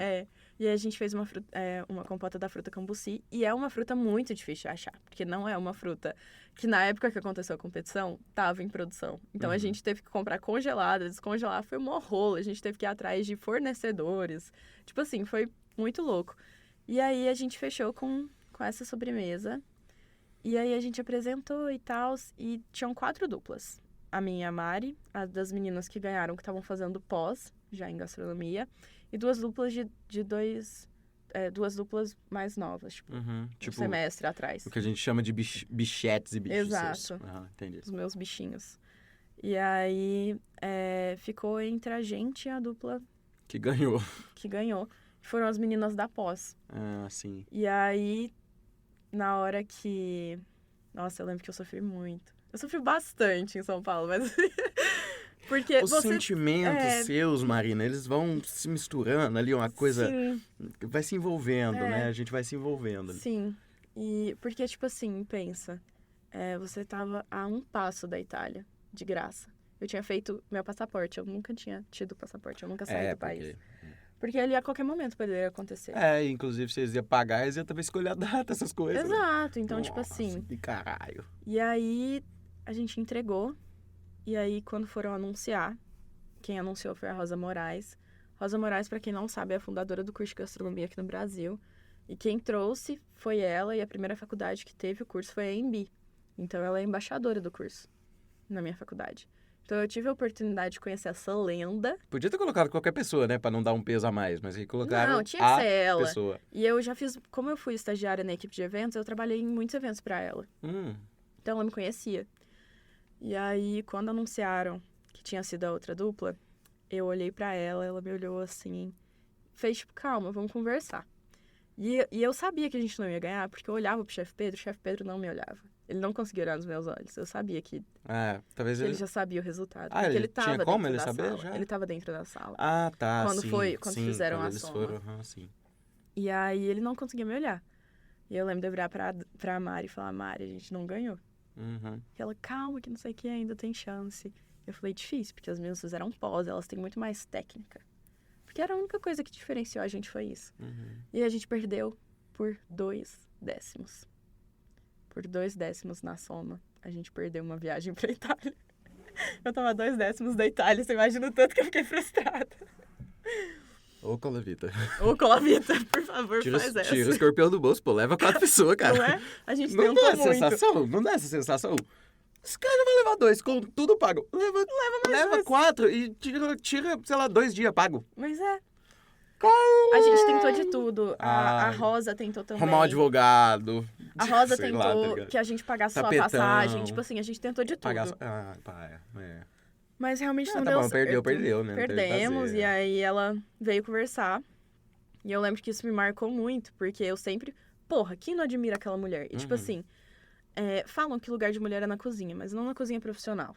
E aí a gente fez uma compota da fruta cambuci. E é uma fruta muito difícil de achar. Porque não é uma fruta que, na época que aconteceu a competição, tava em produção. Então, a gente teve que comprar congelada. Descongelar foi um rolo. A gente teve que ir atrás de fornecedores. Tipo assim, foi muito louco. E aí, a gente fechou com essa sobremesa. E aí, a gente apresentou e tal. E tinham 4 duplas. A minha e a Mari, a das meninas que ganharam, que estavam fazendo pós, já em gastronomia. E 2 duplas duas duplas mais novas, tipo, um semestre atrás. O que a gente chama de bichetes e bichos. Exato. Entendi. Os meus bichinhos. E aí, ficou entre a gente e a dupla Que ganhou. que ganhou. Foram as meninas da pós. Ah, sim. E aí, na hora que... Nossa, eu lembro que eu sofri muito. Eu sofri bastante em São Paulo, mas... Porque Os sentimentos seus, Marina, eles vão se misturando ali, uma coisa... Sim. Vai se envolvendo, né? A gente vai se envolvendo. Sim. E porque, tipo assim, pensa. Você tava a um passo da Itália, de graça. Eu tinha feito meu passaporte. Eu nunca tinha tido passaporte. Eu nunca saí do país. Porque ali a qualquer momento poderia acontecer. Inclusive vocês iam pagar, eles iam também escolher a data, essas coisas. Exato. Então, Nossa, tipo assim... que caralho. E aí, a gente entregou. E aí, quando foram anunciar, quem anunciou foi a Rosa Moraes. Rosa Moraes, pra quem não sabe, é a fundadora do curso de gastronomia aqui no Brasil. E quem trouxe foi ela, e a primeira faculdade que teve o curso foi a EMB. Então, ela é embaixadora do curso na minha faculdade. Então, eu tive a oportunidade de conhecer essa lenda. Podia ter colocado qualquer pessoa, né? Pra não dar um peso a mais, mas aí colocaram Não, tinha que ser ela. Pessoa. E eu já fiz... Como eu fui estagiária na equipe de eventos, eu trabalhei em muitos eventos pra ela. Então, ela me conhecia. E aí, quando anunciaram que tinha sido a outra dupla, eu olhei pra ela, ela me olhou assim, fez tipo, calma, vamos conversar. E eu sabia que a gente não ia ganhar, porque eu olhava pro chefe Pedro não me olhava. Ele não conseguia olhar nos meus olhos. Eu sabia que, talvez ele já sabia o resultado. Ah, porque ele tava tinha como dentro ele da saber sala. já? Ele tava dentro da sala. Ah, tá, Quando sim. fizeram quando a eles soma. foram, sim. E aí, ele não conseguia me olhar. E eu lembro de eu virar pra Mari e falar, Mari, a gente não ganhou. E ela, calma, que não sei o que, ainda tem chance. Eu falei, difícil, porque as meninas fizeram pós, elas têm muito mais técnica. Porque era a única coisa que diferenciou a gente foi isso. E a gente perdeu por 2 décimos. Por 2 décimos na soma, a gente perdeu uma viagem pra Itália. Eu tava a 2 décimos da Itália, você imagina o tanto que eu fiquei frustrada. Ô, Colavita. Ô, Colavita, por favor, Tira faz essa. o escorpião do bolso, pô. Leva 4 pessoas, cara. Não é? A gente Não tentou dá essa muito. sensação? Não dá essa sensação? Esse cara vai levar 2, com tudo pago. Leva 4 e tira, sei lá, 2 dias pago. Mas a gente tentou de tudo. A Rosa tentou também. Arrumar um advogado. A Rosa sei lá, tá tentou ligado? que a gente pagasse só a Tapetão. passagem. Tipo assim, a gente tentou de tudo. Pagar... Mas realmente não tá deu bom, certo. perdeu, né? Não teve o que Perdemos, fazer. e aí ela veio conversar. E eu lembro que isso me marcou muito, porque eu sempre... Porra, quem não admira aquela mulher? E tipo assim, falam que lugar de mulher é na cozinha, mas não na cozinha profissional.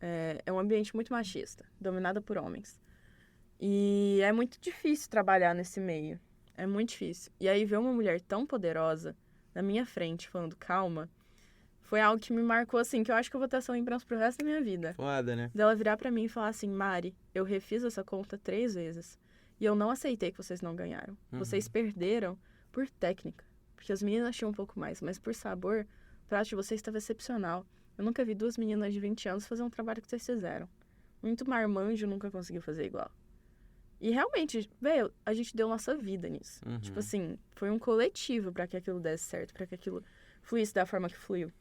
É um ambiente muito machista, dominado por homens. E é muito difícil trabalhar nesse meio. É muito difícil. E aí ver uma mulher tão poderosa na minha frente, falando calma, foi algo que me marcou, assim, que eu acho que eu vou ter essa lembrança pro resto da minha vida. Foda, né? Dela virar pra mim e falar assim, Mari, eu refiz essa conta 3 vezes. E eu não aceitei que vocês não ganharam. Vocês perderam por técnica. Porque as meninas tinham um pouco mais, mas por sabor, o prato de vocês estava excepcional. Eu nunca vi 2 meninas de 20 anos fazer um trabalho que vocês fizeram. Muito marmanjo nunca conseguiu fazer igual. E realmente, velho, a gente deu nossa vida nisso. Tipo assim, foi um coletivo pra que aquilo desse certo, pra que aquilo fluísse da forma que fluiu.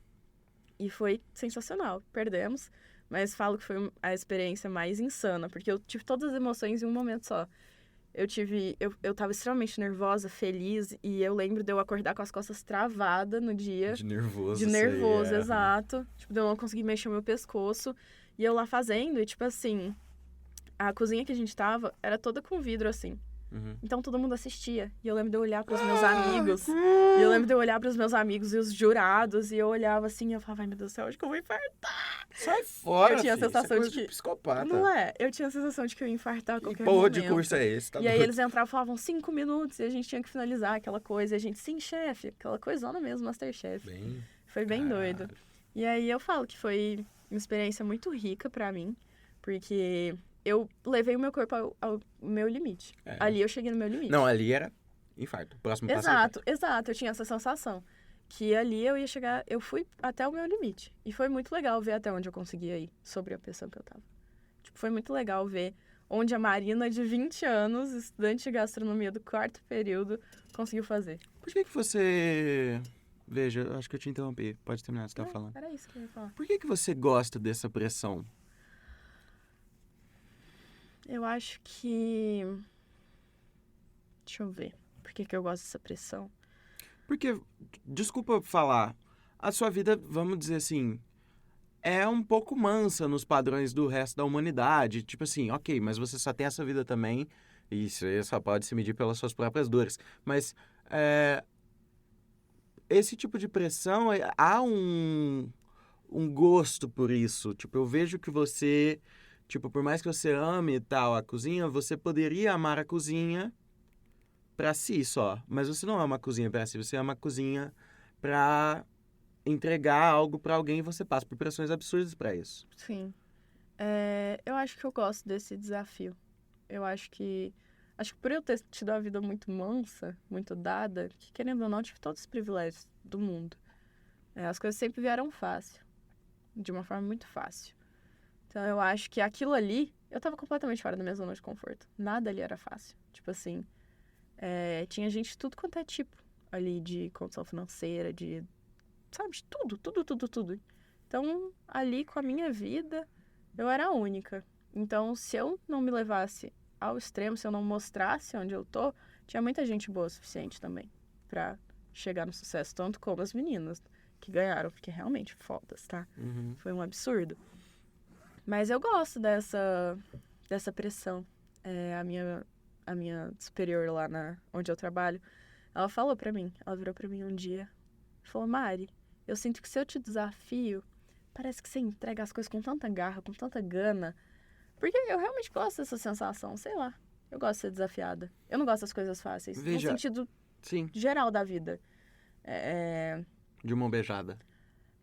E foi sensacional. Perdemos, mas falo que foi a experiência mais insana, porque eu tive todas as emoções em um momento só. Eu tava extremamente nervosa, feliz, e eu lembro de eu acordar com as costas travadas no dia. De nervoso. De nervoso, exato. Tipo, de eu não conseguir mexer o meu pescoço. E eu lá fazendo, e tipo assim, a cozinha que a gente tava era toda com vidro, assim. Então todo mundo assistia. E eu lembro de eu olhar pros meus amigos. E eu lembro de eu olhar pros meus amigos e os jurados. E eu olhava assim e eu falava, ai meu Deus do céu, acho que eu vou infartar. Sai fora, Eu tinha a filho. sensação Isso é de coisa que... psicopata. Não é? Eu tinha a sensação de que eu ia infartar a Que qualquer porra momento. de curso é esse? Tá E aí doido? eles entravam e falavam 5 minutos. E a gente tinha que finalizar aquela coisa. E a gente, sim, chefe. Aquela coisona mesmo, Masterchef. Foi bem doido. E aí eu falo que foi uma experiência muito rica pra mim. Porque eu levei o meu corpo ao meu limite. É. Ali eu cheguei no meu limite. Não, ali era infarto. O próximo passo era infarto. Exato. Eu tinha essa sensação. Que ali eu ia chegar... Eu fui até o meu limite. E foi muito legal ver até onde eu conseguia ir sobre a pressão que eu tava. Tipo, foi muito legal ver onde a Marina, de 20 anos, estudante de gastronomia do 4º período, conseguiu fazer. Por que você... Veja, eu acho que eu te interrompi. Pode terminar o que você estava falando. Era isso que eu ia falar. Por que você gosta dessa pressão? Eu acho que... Deixa eu ver. Por que eu gosto dessa pressão? Porque, desculpa falar, a sua vida, vamos dizer assim, é um pouco mansa nos padrões do resto da humanidade. Tipo assim, ok, mas você só tem essa vida também, e você só pode se medir pelas suas próprias dores. Mas esse tipo de pressão, há um gosto por isso. Tipo, eu vejo que você, tipo, por mais que você ame e tal a cozinha, você poderia amar a cozinha pra si só. Mas você não ama a cozinha pra si, você ama a cozinha pra entregar algo pra alguém e você passa por pressões absurdas pra isso. Sim. Eu acho que eu gosto desse desafio. Eu acho que por eu ter tido a vida muito mansa, muito dada, que querendo ou não, eu tive todos os privilégios do mundo. As coisas sempre vieram fácil. De uma forma muito fácil. Então eu acho que aquilo ali, eu tava completamente fora da minha zona de conforto. Nada ali era fácil. Tipo assim, tinha gente de tudo quanto é tipo ali de condição financeira, de... Sabe, de tudo. Então, ali com a minha vida, eu era única. Então, se eu não me levasse ao extremo, se eu não mostrasse onde eu tô, tinha muita gente boa o suficiente também pra chegar no sucesso, tanto como as meninas que ganharam, porque realmente fodas, tá? Uhum. Foi um absurdo. Mas eu gosto dessa pressão. A minha superior lá onde eu trabalho, ela falou pra mim, ela virou pra mim um dia, falou, Mari, eu sinto que se eu te desafio, parece que você entrega as coisas com tanta garra, com tanta gana. Porque eu realmente gosto dessa sensação, sei lá. Eu gosto de ser desafiada. Eu não gosto das coisas fáceis. Veja, no sentido sim, geral da vida. de mão beijada.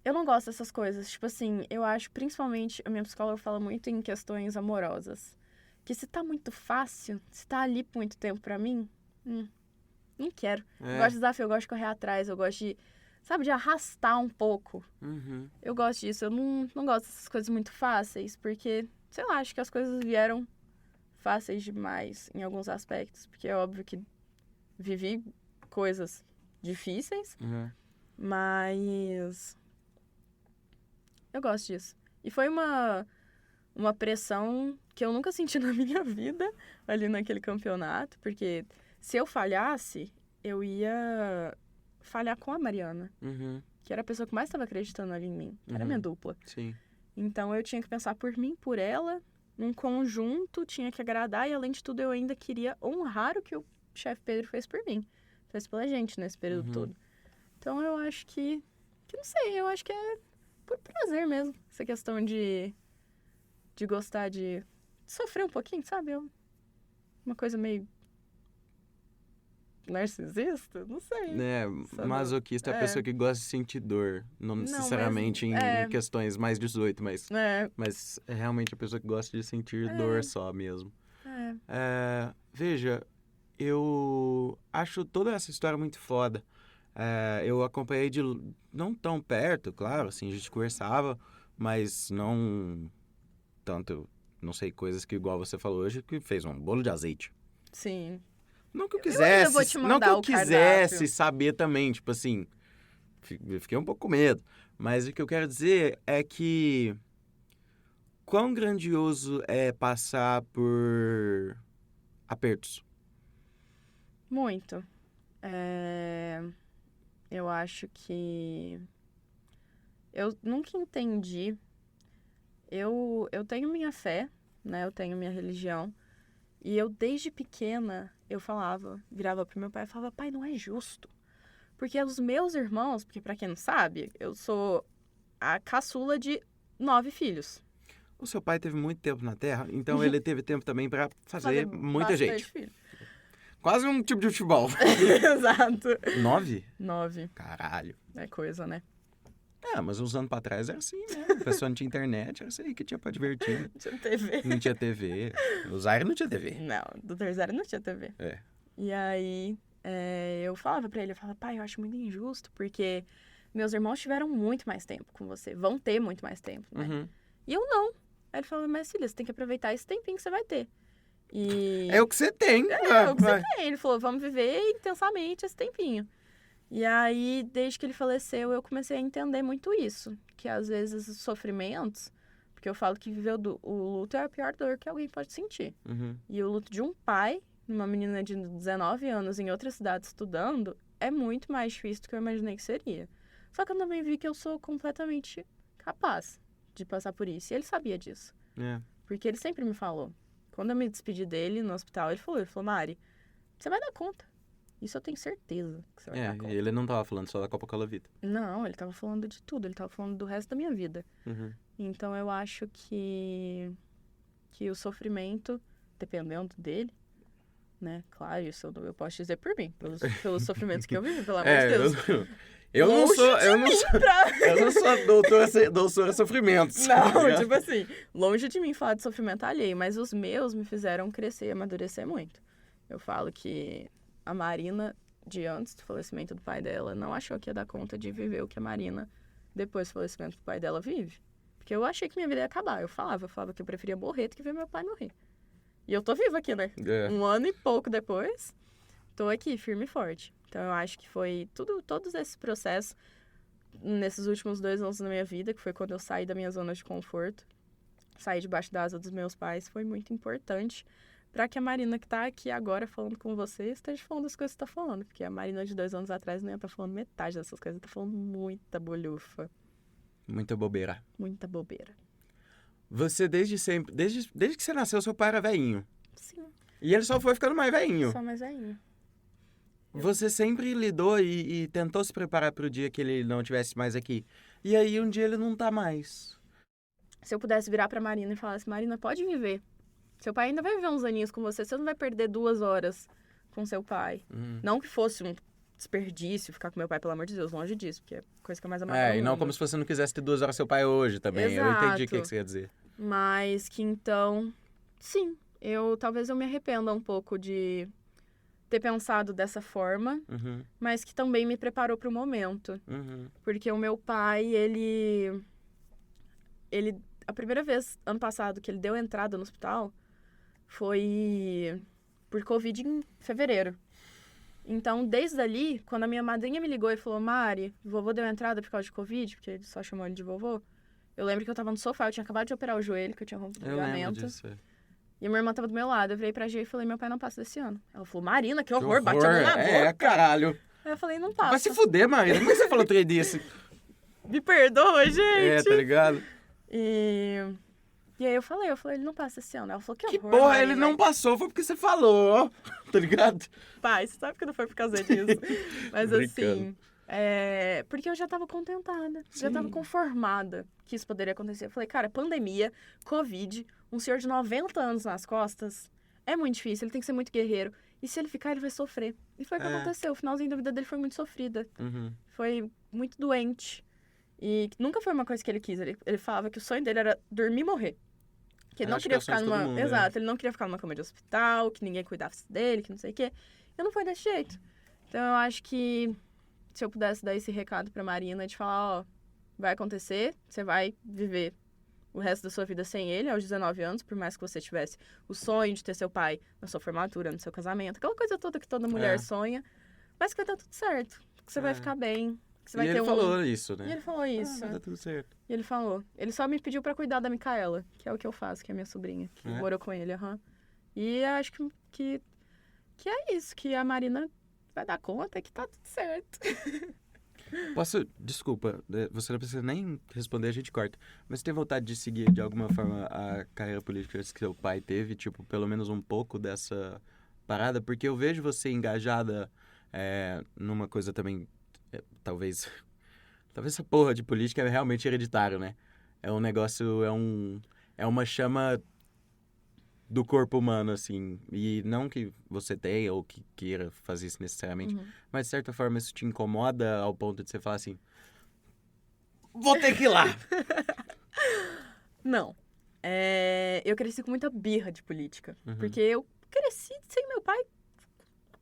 Eu não gosto dessas coisas. Tipo assim, eu acho, principalmente, a minha psicóloga fala muito em questões amorosas. Que se tá muito fácil, se tá ali por muito tempo pra mim, não quero. Eu gosto de desafio, eu gosto de correr atrás, eu gosto de, sabe, de arrastar um pouco. Uhum. Eu gosto disso, eu não gosto dessas coisas muito fáceis, porque, sei lá, acho que as coisas vieram fáceis demais em alguns aspectos. Porque é óbvio que vivi coisas difíceis, Uhum. mas eu gosto disso. E foi uma pressão que eu nunca senti na minha vida ali naquele campeonato, porque se eu falhasse, eu ia falhar com a Mariana, Uhum. que era a pessoa que mais estava acreditando ali em mim, que era minha dupla. Sim. Então eu tinha que pensar por mim, por ela, num conjunto, tinha que agradar, e além de tudo eu ainda queria honrar o que o chefe Pedro fez por mim. Fez pela gente nesse período todo. Então eu acho que não sei, eu acho que é por prazer mesmo. Essa questão de gostar de sofrer um pouquinho, sabe? Uma coisa meio narcisista, não sei. Sabe? Masoquista é a pessoa que gosta de sentir dor. Não necessariamente em questões mais 18, mas é realmente a pessoa que gosta de sentir dor só mesmo. Veja, eu acho toda essa história muito foda. Eu acompanhei não tão perto, claro, assim, a gente conversava, mas não tanto, não sei, coisas que igual você falou hoje, que fez um bolo de azeite. Sim. Não que eu ainda vou te quisesse, mandar não que eu quisesse cardápio. saber também, tipo assim, fiquei um pouco com medo, mas o que eu quero dizer é que quão grandioso é passar por apertos. Muito. Eu acho que eu nunca entendi. Eu tenho minha fé, né? Eu tenho minha religião. E eu, desde pequena, virava pro meu pai e falava, pai, não é justo. Porque os meus irmãos, porque pra quem não sabe, eu sou a caçula de 9 filhos. O seu pai teve muito tempo na Terra, então ele teve tempo também pra fazer muita bastante gente. Filho. Quase um tipo de futebol. Exato. 9? 9. Caralho. É coisa, né? Ah, mas uns anos pra trás era assim, né? A pessoa não tinha internet, era isso aí que tinha pra divertir. Não tinha TV. Não tinha TV. O Zaire não tinha TV. Não, do terceiro não tinha TV. É. E aí, eu falava pra ele, eu falava, pai, eu acho muito injusto, porque meus irmãos tiveram muito mais tempo com você, vão ter muito mais tempo, né? Uhum. E eu não. Aí ele falou, mas filha, você tem que aproveitar esse tempinho que você vai ter. E... É o que você tem. É o que você tem. Ele falou, vamos viver intensamente esse tempinho. E aí, desde que ele faleceu, eu comecei a entender muito isso. Que às vezes os sofrimentos... Porque eu falo que viver o luto é a pior dor que alguém pode sentir. Uhum. E o luto de um pai, uma menina de 19 anos em outra cidade estudando, é muito mais difícil do que eu imaginei que seria. Só que eu também vi que eu sou completamente capaz de passar por isso. E ele sabia disso. É. Porque ele sempre me falou. Quando eu me despedi dele no hospital, ele falou, Mari, você vai dar conta. Isso eu tenho certeza que você vai dar conta. E ele não tava falando só da Copa Cola Vida. Não, ele tava falando de tudo. Ele tava falando do resto da minha vida. Uhum. Então, eu acho que o sofrimento, dependendo dele, né? Claro, isso eu posso dizer por mim. Pelos sofrimentos que eu vivi, pelo amor de Deus. Eu não sou doutora sofrimentos. Não, tipo assim, longe de mim falar de sofrimento alheio, mas os meus me fizeram crescer e amadurecer muito. Eu falo que a Marina, de antes do falecimento do pai dela, não achou que ia dar conta de viver o que a Marina, depois do falecimento do pai dela, vive. Porque eu achei que minha vida ia acabar. Eu falava que eu preferia morrer do que ver meu pai morrer. E eu tô viva aqui, né? É. 1 ano e pouco depois, tô aqui, firme e forte. Então, eu acho que foi todos esses processos, nesses últimos 2 anos da minha vida, que foi quando eu saí da minha zona de conforto, saí debaixo da asa dos meus pais, foi muito importante para que a Marina, que tá aqui agora falando com você, esteja falando as coisas que você tá falando. Porque a Marina de 2 anos atrás não ia estar falando metade dessas coisas, tá falando muita bolhufa. Muita bobeira. Muita bobeira. Você desde sempre, desde que você nasceu, seu pai era velhinho. Sim. E ele só foi ficando mais velhinho. Só mais velhinho. Você sempre lidou e tentou se preparar pro dia que ele não estivesse mais aqui. E aí um dia ele não tá mais. Se eu pudesse virar pra Marina e falasse, Marina, pode viver. Seu pai ainda vai viver uns aninhos com você, você não vai perder 2 horas com seu pai. Não que fosse um desperdício ficar com meu pai, pelo amor de Deus, longe disso, porque é a coisa que eu mais amava. E não como se você não quisesse ter 2 horas com seu pai hoje também. Exato. Eu entendi o que você quer dizer. Mas que então, sim, talvez eu me arrependa um pouco de ter pensado dessa forma, mas que também me preparou para o momento. Porque o meu pai, ele a primeira vez, ano passado, que ele deu entrada no hospital, foi por Covid em fevereiro. Então, desde ali, quando a minha madrinha me ligou e falou, Mari, vovô deu entrada por causa de Covid, porque ele só chamou ele de vovô, eu lembro que eu tava no sofá, eu tinha acabado de operar o joelho, que eu tinha rompido o ligamento. Disso, E a minha irmã tava do meu lado. Eu virei pra G e falei, meu pai não passa desse ano. Ela falou, Marina, que horror, bate a mão na boca. Caralho. Aí eu falei, não passa. Vai se fuder, Marina. Como é que você falou três disso? Me perdoa, gente. Tá ligado? E aí eu falei, ele não passa esse ano. Ela falou, que horror, porra, Marina. ele não passou, foi porque você falou, tá ligado? Pai, você sabe que não foi por causa disso. Mas assim, porque eu já tava contentada, já tava conformada que isso poderia acontecer. Eu falei, cara, pandemia, Covid, um senhor de 90 anos nas costas, é muito difícil, ele tem que ser muito guerreiro. E se ele ficar, ele vai sofrer. E foi o que aconteceu. O finalzinho da vida dele foi muito sofrida. Foi muito doente. E nunca foi uma coisa que ele quis. Ele falava que o sonho dele era dormir e morrer. Que ele não queria ficar numa... Mundo, exato, ele não queria ficar numa cama de hospital, que ninguém cuidasse dele, que não sei o quê. E não foi desse jeito. Então, eu acho que se eu pudesse dar esse recado pra Marina, de falar, vai acontecer, você vai viver o resto da sua vida sem ele, aos 19 anos, por mais que você tivesse o sonho de ter seu pai na sua formatura, no seu casamento, aquela coisa toda que toda mulher sonha, mas que vai dar tudo certo, que você vai ficar bem, que você vai ter ele falou isso, né? E ele falou isso. Vai dar tudo certo. E ele falou. Ele só me pediu pra cuidar da Micaela, que é o que eu faço, que é a minha sobrinha, que morou com ele, E acho que é isso, que a Marina vai dar conta que tá tudo certo. Desculpa, você não precisa nem responder, a gente corta. Mas você tem vontade de seguir, de alguma forma, a carreira política que seu pai teve? Tipo, pelo menos um pouco dessa parada? Porque eu vejo você engajada numa coisa também, talvez essa porra de política é realmente hereditário, né? É um negócio, é uma chama do corpo humano, assim. E não que você tenha ou que queira fazer isso necessariamente, mas de certa forma isso te incomoda ao ponto de você falar assim, vou ter que ir lá. Não. Eu cresci com muita birra de política. Uhum. Porque eu cresci sem meu pai,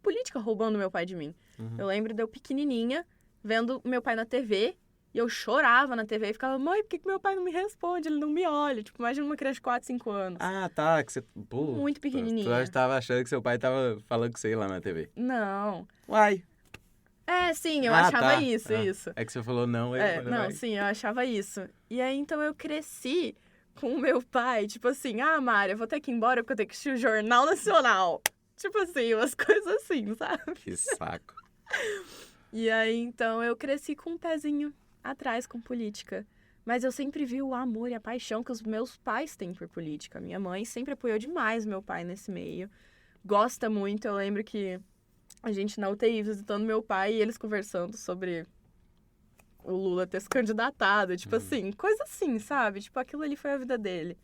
política roubando meu pai de mim. Uhum. Eu lembro de eu pequenininha, vendo meu pai na TV, e eu chorava na TV e ficava, mãe, por que meu pai não me responde? Ele não me olha. Tipo, imagina uma criança de 4, 5 anos. Ah, tá. Que você... Pô, Muito pequenininha. Tu estava achando que seu pai tava falando com você lá na TV. Não. Uai. Sim, eu Ah, achava tá. isso. É que você falou não. Eu falei, Não, vai. sim, eu achava isso. E aí, então, eu cresci com o meu pai, tipo assim, Mari, eu vou ter que ir embora porque eu tenho que assistir o Jornal Nacional. Tipo assim, umas coisas assim, sabe? Que saco. E aí, então, eu cresci com um pezinho atrás com política. Mas eu sempre vi o amor e a paixão que os meus pais têm por política. Minha mãe sempre apoiou demais meu pai nesse meio. Gosta muito, eu lembro que a gente na UTI visitando meu pai e eles conversando sobre o Lula ter se candidatado. Tipo assim, coisa assim, sabe? Tipo, aquilo ali foi a vida dele.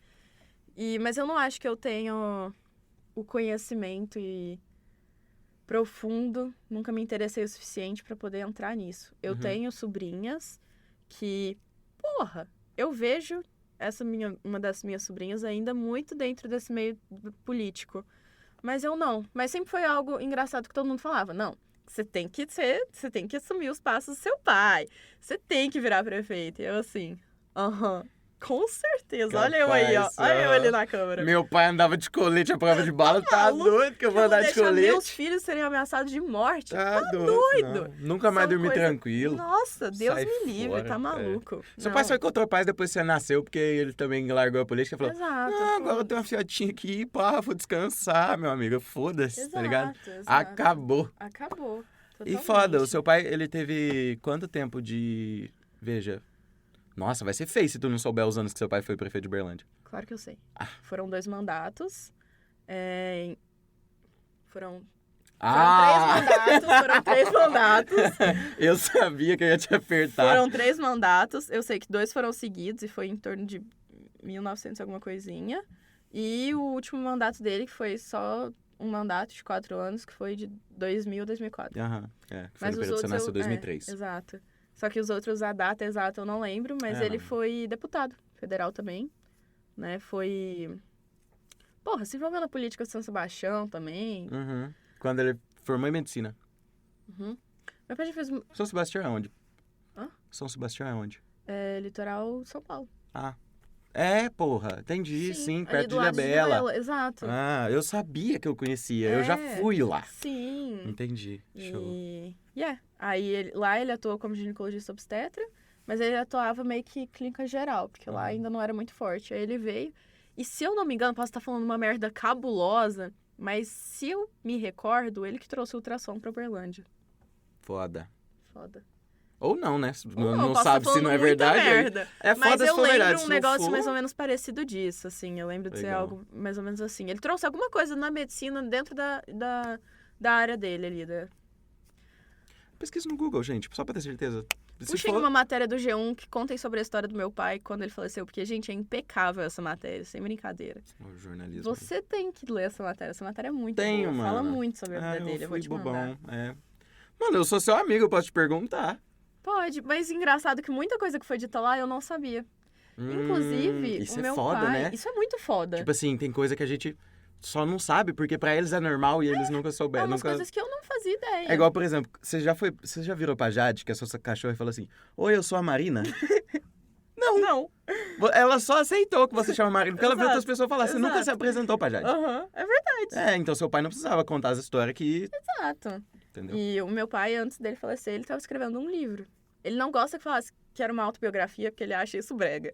Mas eu não acho que eu tenho o conhecimento profundo, nunca me interessei o suficiente pra poder entrar nisso. Eu tenho sobrinhas que, porra, eu vejo uma das minhas sobrinhas ainda muito dentro desse meio político. Mas eu não. Mas sempre foi algo engraçado que todo mundo falava. Não, você tem que assumir os passos do seu pai. Você tem que virar prefeito. E eu assim, com certeza. Olha eu aí, ó. Olha eu ali na câmera. Meu pai andava de colete à prova de bala. Tá maluco? doido que eu vou andar de colete? Meus filhos serem ameaçados de morte. Tá doido. Não. Nunca mais São dormi coisa- tranquilo. Nossa, Deus Sai me livre, fora, tá maluco. Seu Não. pai só encontrou paz depois que você nasceu, porque ele também largou a política e falou: Exato. não, agora eu tenho uma fiotinha aqui, pá, vou descansar, meu amigo. Foda-se, tá ligado? Exato. Acabou. Acabou. E Totalmente. foda, o seu pai, ele teve quanto tempo de... Veja, nossa, vai ser feio se tu não souber os anos que seu pai foi prefeito de Uberlândia. Claro que eu sei. Foram 2 mandatos. Foram 3 mandatos. Eu sabia que eu ia te apertar. Foram 3 mandatos. Eu sei que 2 foram seguidos e foi em torno de 1900 alguma coisinha. E o último mandato dele, que foi só um mandato de 4 anos, que foi de 2000 a 2004. Aham, foi Mas no os período que você outros nasceu, 2003. Exato. Só que os outros, a data exata eu não lembro, mas ele não. foi deputado federal também, né? Foi... Porra, se envolveu na política de São Sebastião também. Uhum. Quando ele formou em medicina. Uhum. Meu pai já fez São Sebastião é onde? Hã? São Sebastião é onde? litoral São Paulo. Ah. É, porra. Entendi, sim, ali perto do de lado de Ilhabela. Ilhabela, exato. Ah, eu sabia que eu conhecia. Eu já fui lá. Sim. Entendi. Show. Aí lá ele atuou como ginecologista obstetra, mas ele atuava meio que clínica geral, porque lá ainda não era muito forte. Aí ele veio, e se eu não me engano, posso estar falando uma merda cabulosa, mas se eu me recordo, ele que trouxe o ultrassom pra Uberlândia. Foda. Foda. Ou não, né? Ou Não posso sabe estar se não é falando muita verdade. aí- merda. É Mas foda se eu for lembro verdade. um Se não negócio for... mais ou menos parecido disso, assim. Eu lembro de ser Legal. algo mais ou menos assim. Ele trouxe alguma coisa na medicina dentro da área dele ali. Pesquisa no Google, gente, só pra ter certeza. Se Puxem for... uma matéria do G1 que contem sobre a história do meu pai quando ele faleceu, porque, gente, é impecável essa matéria, sem brincadeira. O jornalismo. Você tem que ler essa matéria. Essa matéria é muito Tenho, boa. mano. Fala muito sobre a vida dele. Eu vou fui te bobão. mandar. É. Mano, eu sou seu amigo, eu posso te perguntar. Pode, mas engraçado que muita coisa que foi dita lá eu não sabia. Inclusive, Isso o é meu foda, pai... né? Isso é muito foda. Tipo assim, tem coisa que a gente só não sabe, porque pra eles é normal e eles nunca souberam. umas nunca... coisas que eu não fazia ideia. É igual, por exemplo, você já virou pra Jade, que é a sua cachorra, e falou assim: Oi, eu sou a Marina? Não. Ela só aceitou que você chama Marina, porque ela viu Exato, outras pessoas falar. Você nunca exato. se apresentou pra Jade. É verdade. Então seu pai não precisava contar as histórias que. Exato. Entendeu? E o meu pai, antes dele falecer, ele estava escrevendo um livro. Ele não gosta que falasse que era uma autobiografia, porque ele acha isso brega.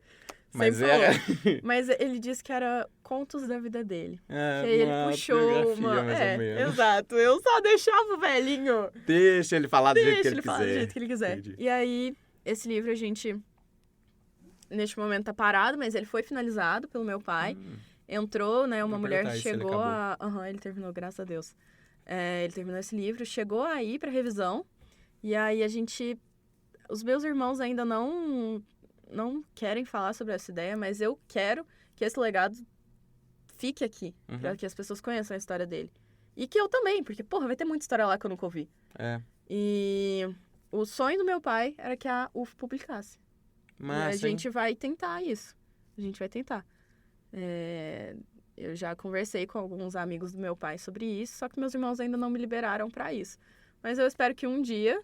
Mas Sempre era. falou. Mas ele disse que era contos da vida dele. É, Que aí ele uma puxou autobiografia, uma... mais ou menos. Exato. Eu só deixava o velhinho. Deixa ele falar do jeito que Deixa ele ele falar quiser. do jeito que ele quiser. Entendi. E aí, esse livro a gente, neste momento, tá parado, mas ele foi finalizado pelo meu pai. Entrou, né, uma Vou mulher perguntar se ele chegou a... ele terminou, graças a Deus. Ele terminou esse livro, chegou aí pra revisão. E aí a gente... Os meus irmãos ainda não querem falar sobre essa ideia, mas eu quero que esse legado fique aqui, pra que as pessoas conheçam a história dele. E que eu também, porque, porra, vai ter muita história lá que eu nunca ouvi. É. E o sonho do meu pai era que a UF publicasse. Massa, e a hein? gente vai tentar isso. A gente vai tentar. Eu já conversei com alguns amigos do meu pai sobre isso, só que meus irmãos ainda não me liberaram pra isso. Mas eu espero que um dia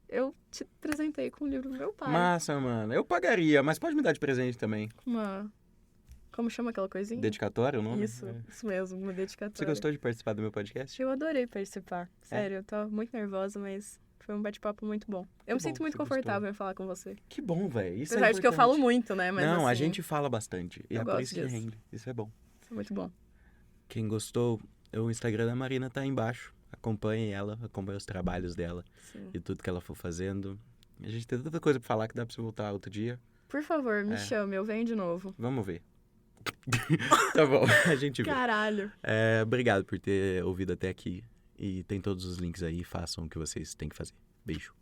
eu te presenteie com o livro do meu pai. Massa, mano. Eu pagaria, mas pode me dar de presente também. Como chama aquela coisinha? Dedicatório o nome? Isso É. mesmo, uma dedicatória. Você gostou de participar do meu podcast? Eu adorei participar. Sério, eu tô muito nervosa, mas foi um bate-papo muito bom. Eu me bom sinto que muito você confortável em falar com você. Que bom, velho. Isso Apesar é de que eu falo importante. muito, né? Mas, Não, a assim, gente fala bastante. E eu é por gosto isso que disso. rende. Isso é bom. é muito bom. Quem gostou, o Instagram da Marina tá aí embaixo. Acompanhe ela, acompanhe os trabalhos dela Sim. e tudo que ela for fazendo. A gente tem tanta coisa pra falar que dá pra você voltar outro dia. Por favor, me chame, eu venho de novo. Vamos ver. Tá bom, a gente vê. Caralho. Obrigado por ter ouvido até aqui. E tem todos os links aí, façam o que vocês têm que fazer. Beijo.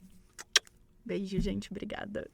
Beijo, gente. Obrigada.